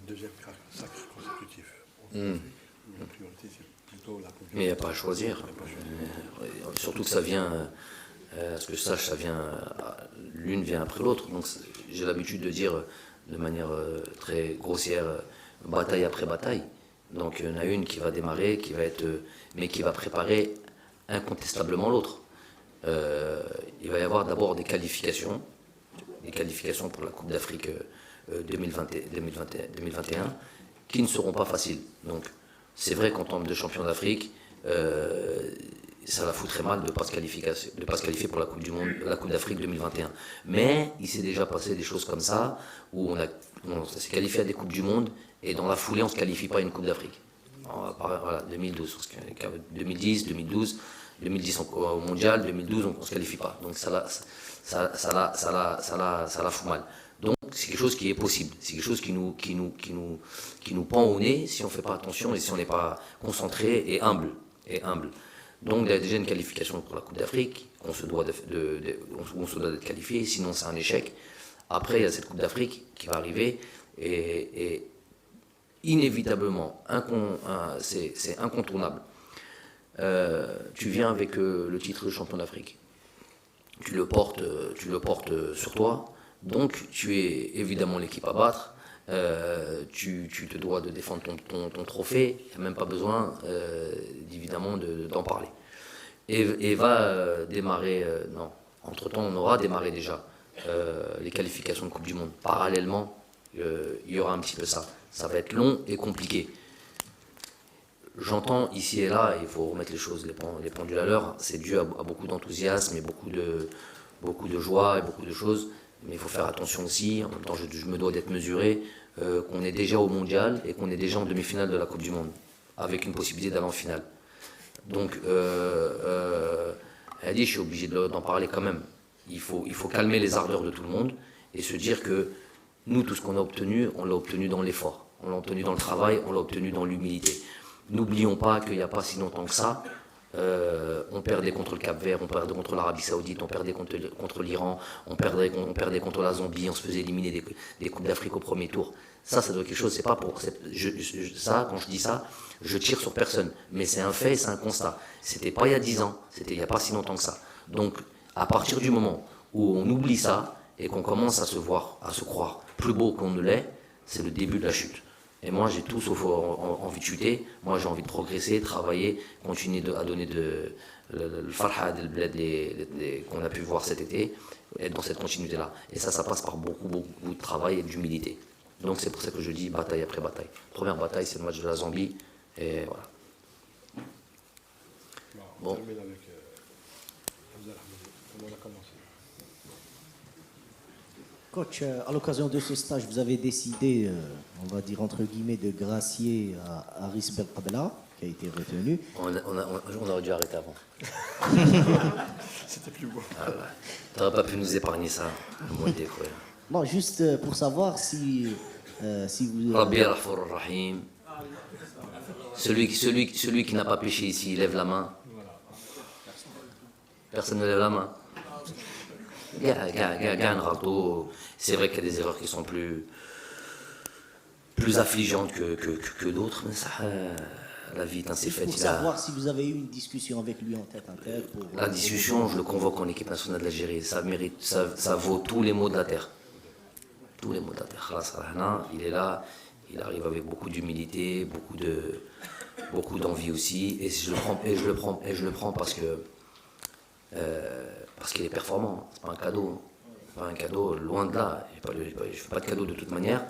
S12: deuxième sacre consécutif? La priorité, c'est plutôt la confiance.
S1: Mais il n'y a pas à choisir. Surtout que ça vient, à ce que je sache, l'une vient après l'autre. Donc j'ai l'habitude de dire de manière très grossière, bataille après bataille. Donc il y en a une qui va démarrer, mais qui va préparer incontestablement l'autre. Il va y avoir d'abord des qualifications pour la Coupe d'Afrique 2021 qui ne seront pas faciles. Donc c'est vrai qu'en tant que champion d'Afrique, ça la foutrait mal de ne pas se qualifier pour la Coupe du Monde, la Coupe d'Afrique 2021. Mais il s'est déjà passé des choses comme ça, où on s'est qualifié à des Coupes du Monde, et dans la foulée, on ne se qualifie pas à une Coupe d'Afrique. Voilà, 2010, 2012, au Mondial, 2012, on ne se qualifie pas. Donc ça la fout mal. Donc c'est quelque chose qui est possible. C'est quelque chose qui nous pend au nez si on ne fait pas attention et si on n'est pas concentré et humble. Donc il y a déjà une qualification pour la Coupe d'Afrique, on se doit d'être qualifié, sinon c'est un échec. Après il y a cette Coupe d'Afrique qui va arriver et inévitablement, c'est incontournable. Tu viens avec le titre de champion d'Afrique, tu le portes sur toi, donc tu es évidemment l'équipe à battre. Tu te dois de défendre ton trophée, il n'y a même pas besoin évidemment d'en parler. Et va démarrer, entre-temps on aura démarré déjà les qualifications de Coupe du Monde. Parallèlement, il y aura un petit peu ça. Ça va être long et compliqué. J'entends ici et là, il faut remettre les pendules à l'heure, c'est dû à beaucoup d'enthousiasme et beaucoup de joie et beaucoup de choses. Mais il faut faire attention aussi, en même temps je me dois d'être mesuré, qu'on est déjà au mondial et qu'on est déjà en demi-finale de la Coupe du Monde, avec une possibilité d'aller en finale. Donc, elle dit, je suis obligé d'en parler quand même. Il faut calmer les ardeurs de tout le monde et se dire que nous, tout ce qu'on a obtenu, on l'a obtenu dans l'effort, on l'a obtenu dans le travail, on l'a obtenu dans l'humilité. N'oublions pas qu'il n'y a pas si longtemps que ça, on perdait contre le Cap-Vert, on perdait contre l'Arabie Saoudite, on perdait contre l'Iran, on perdait contre la Zambie, on se faisait éliminer des Coupes d'Afrique au premier tour. Ça doit être quelque chose, c'est pas pour... ça, quand je dis ça, je tire sur personne. Mais c'est un fait, c'est un constat. C'était pas il y a 10 ans, c'était il n'y a pas si longtemps que ça. Donc, à partir du moment où on oublie ça et qu'on commence à se voir, à se croire plus beau qu'on ne l'est, c'est le début de la chute. Et moi, j'ai tout sauf envie de chuter. Moi, j'ai envie de progresser, travailler, continuer à donner le farha qu'on a pu voir cet été, être dans cette continuité-là. Et ça passe par beaucoup de travail et d'humilité. Donc c'est pour ça que je dis bataille après bataille. Première bataille, c'est le match de la Zambie. Et voilà.
S12: Bon. On termine avec Hamza Ahmadi. Comment on a commencé?
S2: Coach, à l'occasion de ce stage, vous avez décidé, on va dire entre guillemets, de gracier à Haris Belkabla, qui a été retenu.
S1: On aurait dû arrêter avant.
S12: C'était plus beau.
S1: Ah ouais. Tu n'aurais pas pu nous épargner ça.
S2: Non, juste pour savoir si vous...
S1: Rabbi Rahfour Rahim. Celui qui n'a pas péché ici, il lève la main. Personne ne lève la main. C'est vrai qu'il y a des erreurs qui sont plus affligeantes que d'autres, mais ça, la vie est ainsi faite.
S2: Pour savoir si vous avez eu une discussion avec lui en tête à tête.
S1: La discussion, je le convoque en équipe nationale d'Algérie. Ça vaut tous les maux de la terre. Tous les maux de la terre. Il est là, il arrive avec beaucoup d'humilité, beaucoup d'envie aussi, et je le prends parce qu'il est performant. C'est pas un cadeau. Pas un cadeau, loin de là. Je ne fais pas de cadeau de toute manière.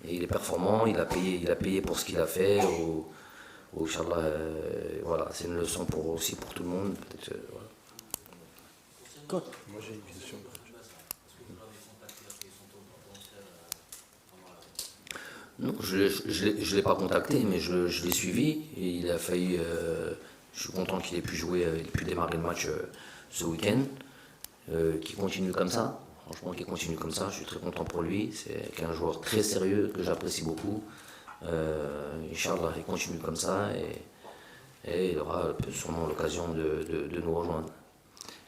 S1: Et il est performant, il a payé pour ce qu'il a fait. Inch'Allah, voilà, c'est une leçon aussi pour tout le monde.
S12: Moi j'ai une question.
S1: Non, je ne l'ai pas contacté, mais je l'ai suivi. Et il a failli. Je suis content qu'il ait pu jouer, il ait pu démarrer le match ce week-end. Qu'il continue comme ça. Franchement, qu'il continue comme ça. Je suis très content pour lui. C'est un joueur très sérieux que j'apprécie beaucoup. Inch'Allah, il continue comme ça et il aura sûrement l'occasion de nous rejoindre.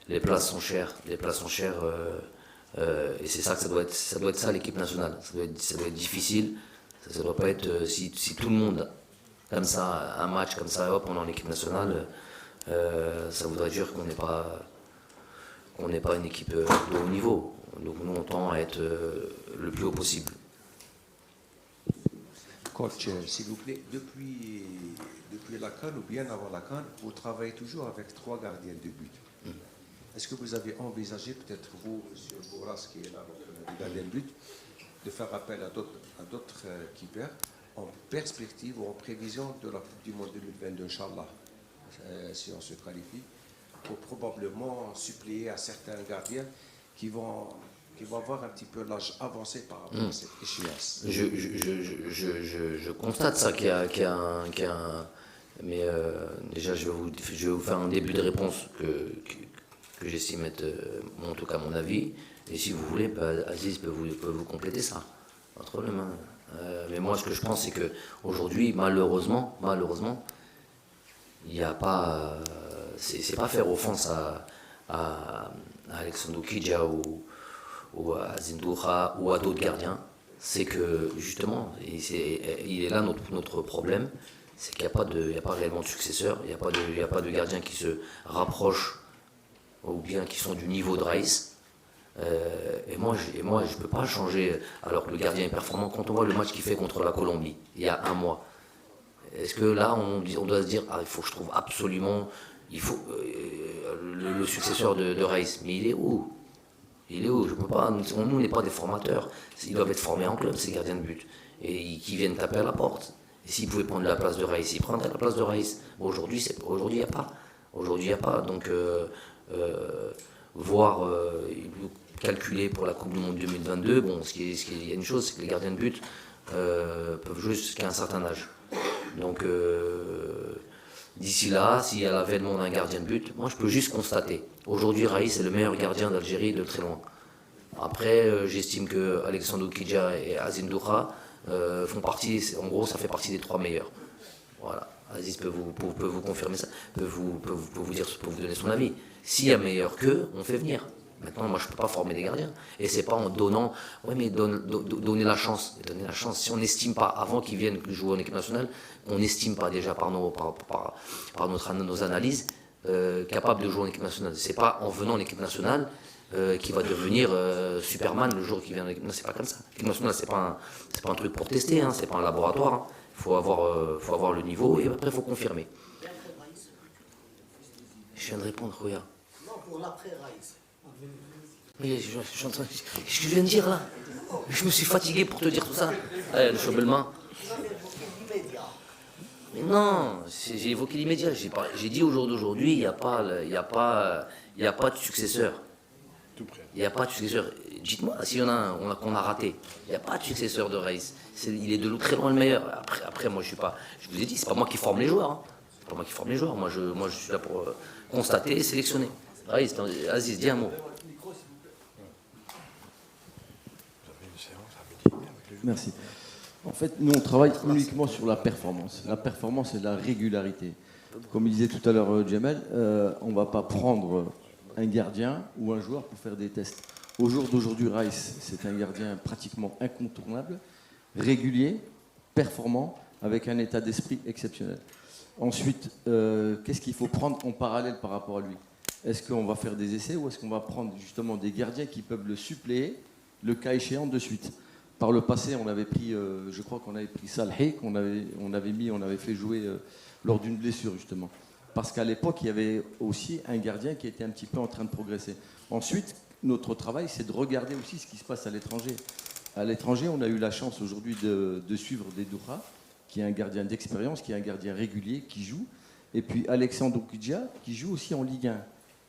S1: Les places sont chères. Et c'est ça que ça doit être ça l'équipe nationale. Ça doit être difficile. Ça ne doit pas être si tout le monde comme ça, un match comme ça, hop, on est en équipe nationale, ça voudrait dire qu'on n'est pas une équipe de haut niveau. Donc nous on tend à être le plus haut possible.
S6: Coach, s'il vous plaît, depuis la CAN ou bien avant la CAN, vous travaillez toujours avec 3 gardiens de but. Est-ce que vous avez envisagé, peut-être vous, M. Bourras, qui est là, le gardien de but, de faire appel à d'autres keepers en perspective ou en prévision de la Coupe du Monde 2022, Inch'Allah, si on se qualifie, pour probablement suppléer à certains gardiens qui vont avoir un petit peu l'âge avancé par rapport à cette échéance.
S1: Je constate ça qu'il y a un mais déjà je vais vous faire un début de réponse que j'estime être en tout cas mon avis, et si vous voulez, Aziz peut vous compléter ça, pas de problème. Mais moi ce que je pense c'est que aujourd'hui malheureusement il n'y a pas c'est pas faire offense à Alexandre Kidja ou à Zindouha ou à d'autres gardiens, c'est que justement il est là notre problème, c'est qu'il n'y a pas réellement de successeur, il n'y a pas de gardien qui se rapproche ou bien qui sont du niveau de Raïs. Et moi je ne peux pas changer alors que le gardien est performant. Quand on voit le match qu'il fait contre la Colombie il y a un mois, est-ce que là on doit se dire il faut que je trouve absolument le successeur de Raïs, mais il est où? Je peux pas, nous on n'est pas des formateurs, ils doivent être formés en club ces gardiens de but et qui viennent taper à la porte. Et s'ils pouvaient prendre la place de Raïs, ils prendraient la place de Raïs. Aujourd'hui il n'y a pas. Donc calculer pour la Coupe du Monde 2022, bon, il y a une chose, c'est que les gardiens de but peuvent jouer jusqu'à un certain âge. Donc d'ici là, s'il y a l'avènement d'un gardien de but, moi je peux juste constater. Aujourd'hui, Raïs est le meilleur gardien d'Algérie de très loin. Après, j'estime que Alexandre Kidja et Azim Douha font partie, en gros, ça fait partie des 3 meilleurs. Voilà. Aziz peut vous confirmer ça, peut vous donner son avis. S'il y a meilleur qu'eux, on fait venir. Maintenant, moi, je ne peux pas former des gardiens. Et c'est pas en donnant, ouais, mais donner la chance. Donner la chance. Si on n'estime pas, avant qu'ils viennent jouer en équipe nationale, on n'estime pas déjà par nos analyses capable de jouer en équipe nationale. C'est pas en venant en équipe nationale qui va devenir Superman le jour qu'il vient en équipe nationale. C'est pas comme ça. L'équipe nationale, c'est pas un truc pour tester, hein, c'est pas un laboratoire. Hein. Faut avoir le niveau et après, il faut confirmer. Je viens de répondre, Khoya.
S2: Non, pour l'après-Raïs.
S1: Mais ce que je viens de dire là, je me suis fatigué pour te dire tout ça. Le Chobelma. Mais non, j'ai évoqué l'immédiat. J'ai dit au jour d'aujourd'hui, il n'y a pas de successeur. Il n'y a pas de successeur. Dites-moi s'il y en a un qu'on a raté. Il n'y a pas de successeur de Raïs. Il est de très loin le meilleur. Après moi, je vous ai dit, c'est pas moi qui forme les joueurs. Hein. C'est pas moi qui forme les joueurs. Moi, je suis là pour constater et sélectionner. Raïs, Aziz, dis un mot.
S14: Merci. En fait, nous, on travaille uniquement sur la performance. La performance et la régularité. Comme il disait tout à l'heure Djamel, on ne va pas prendre un gardien ou un joueur pour faire des tests. Au jour d'aujourd'hui, Raïs, c'est un gardien pratiquement incontournable, régulier, performant, avec un état d'esprit exceptionnel. Ensuite, qu'est-ce qu'il faut prendre en parallèle par rapport à lui? Est-ce qu'on va faire des essais ou est-ce qu'on va prendre justement des gardiens qui peuvent le suppléer, le cas échéant, de suite? Par le passé, on avait pris, je crois qu'on avait pris Salhi, qu'on avait fait jouer lors d'une blessure justement. Parce qu'à l'époque, il y avait aussi un gardien qui était un petit peu en train de progresser. Ensuite, notre travail, c'est de regarder aussi ce qui se passe à l'étranger. À l'étranger, on a eu la chance aujourd'hui de suivre Dedoura, qui est un gardien d'expérience, qui est un gardien régulier, qui joue. Et puis Alexandre Oukidja, qui joue aussi en Ligue 1,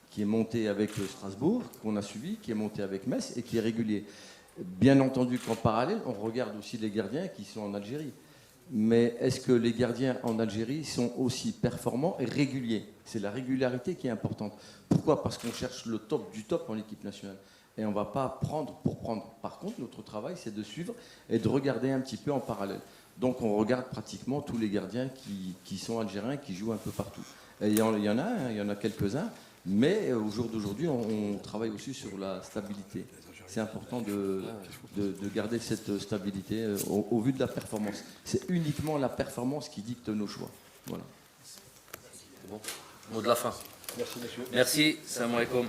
S14: qui est monté avec Strasbourg, qu'on a suivi, qui est monté avec Metz et qui est régulier. Bien entendu qu'en parallèle, on regarde aussi les gardiens qui sont en Algérie. Mais est-ce que les gardiens en Algérie sont aussi performants et réguliers? C'est la régularité qui est importante. Pourquoi? Parce qu'on cherche le top du top en équipe nationale. Et on ne va pas prendre pour prendre. Par contre, notre travail, c'est de suivre et de regarder un petit peu en parallèle. Donc on regarde pratiquement tous les gardiens qui sont algériens, qui jouent un peu partout. Et il y en a quelques-uns. Mais au jour d'aujourd'hui, on travaille aussi sur la stabilité. C'est important de garder cette stabilité au vu de la performance. C'est uniquement la performance qui dicte nos choix. Voilà.
S1: Bon. Mot de la fin.
S12: Merci, monsieur.
S1: Merci. Salam alaikum.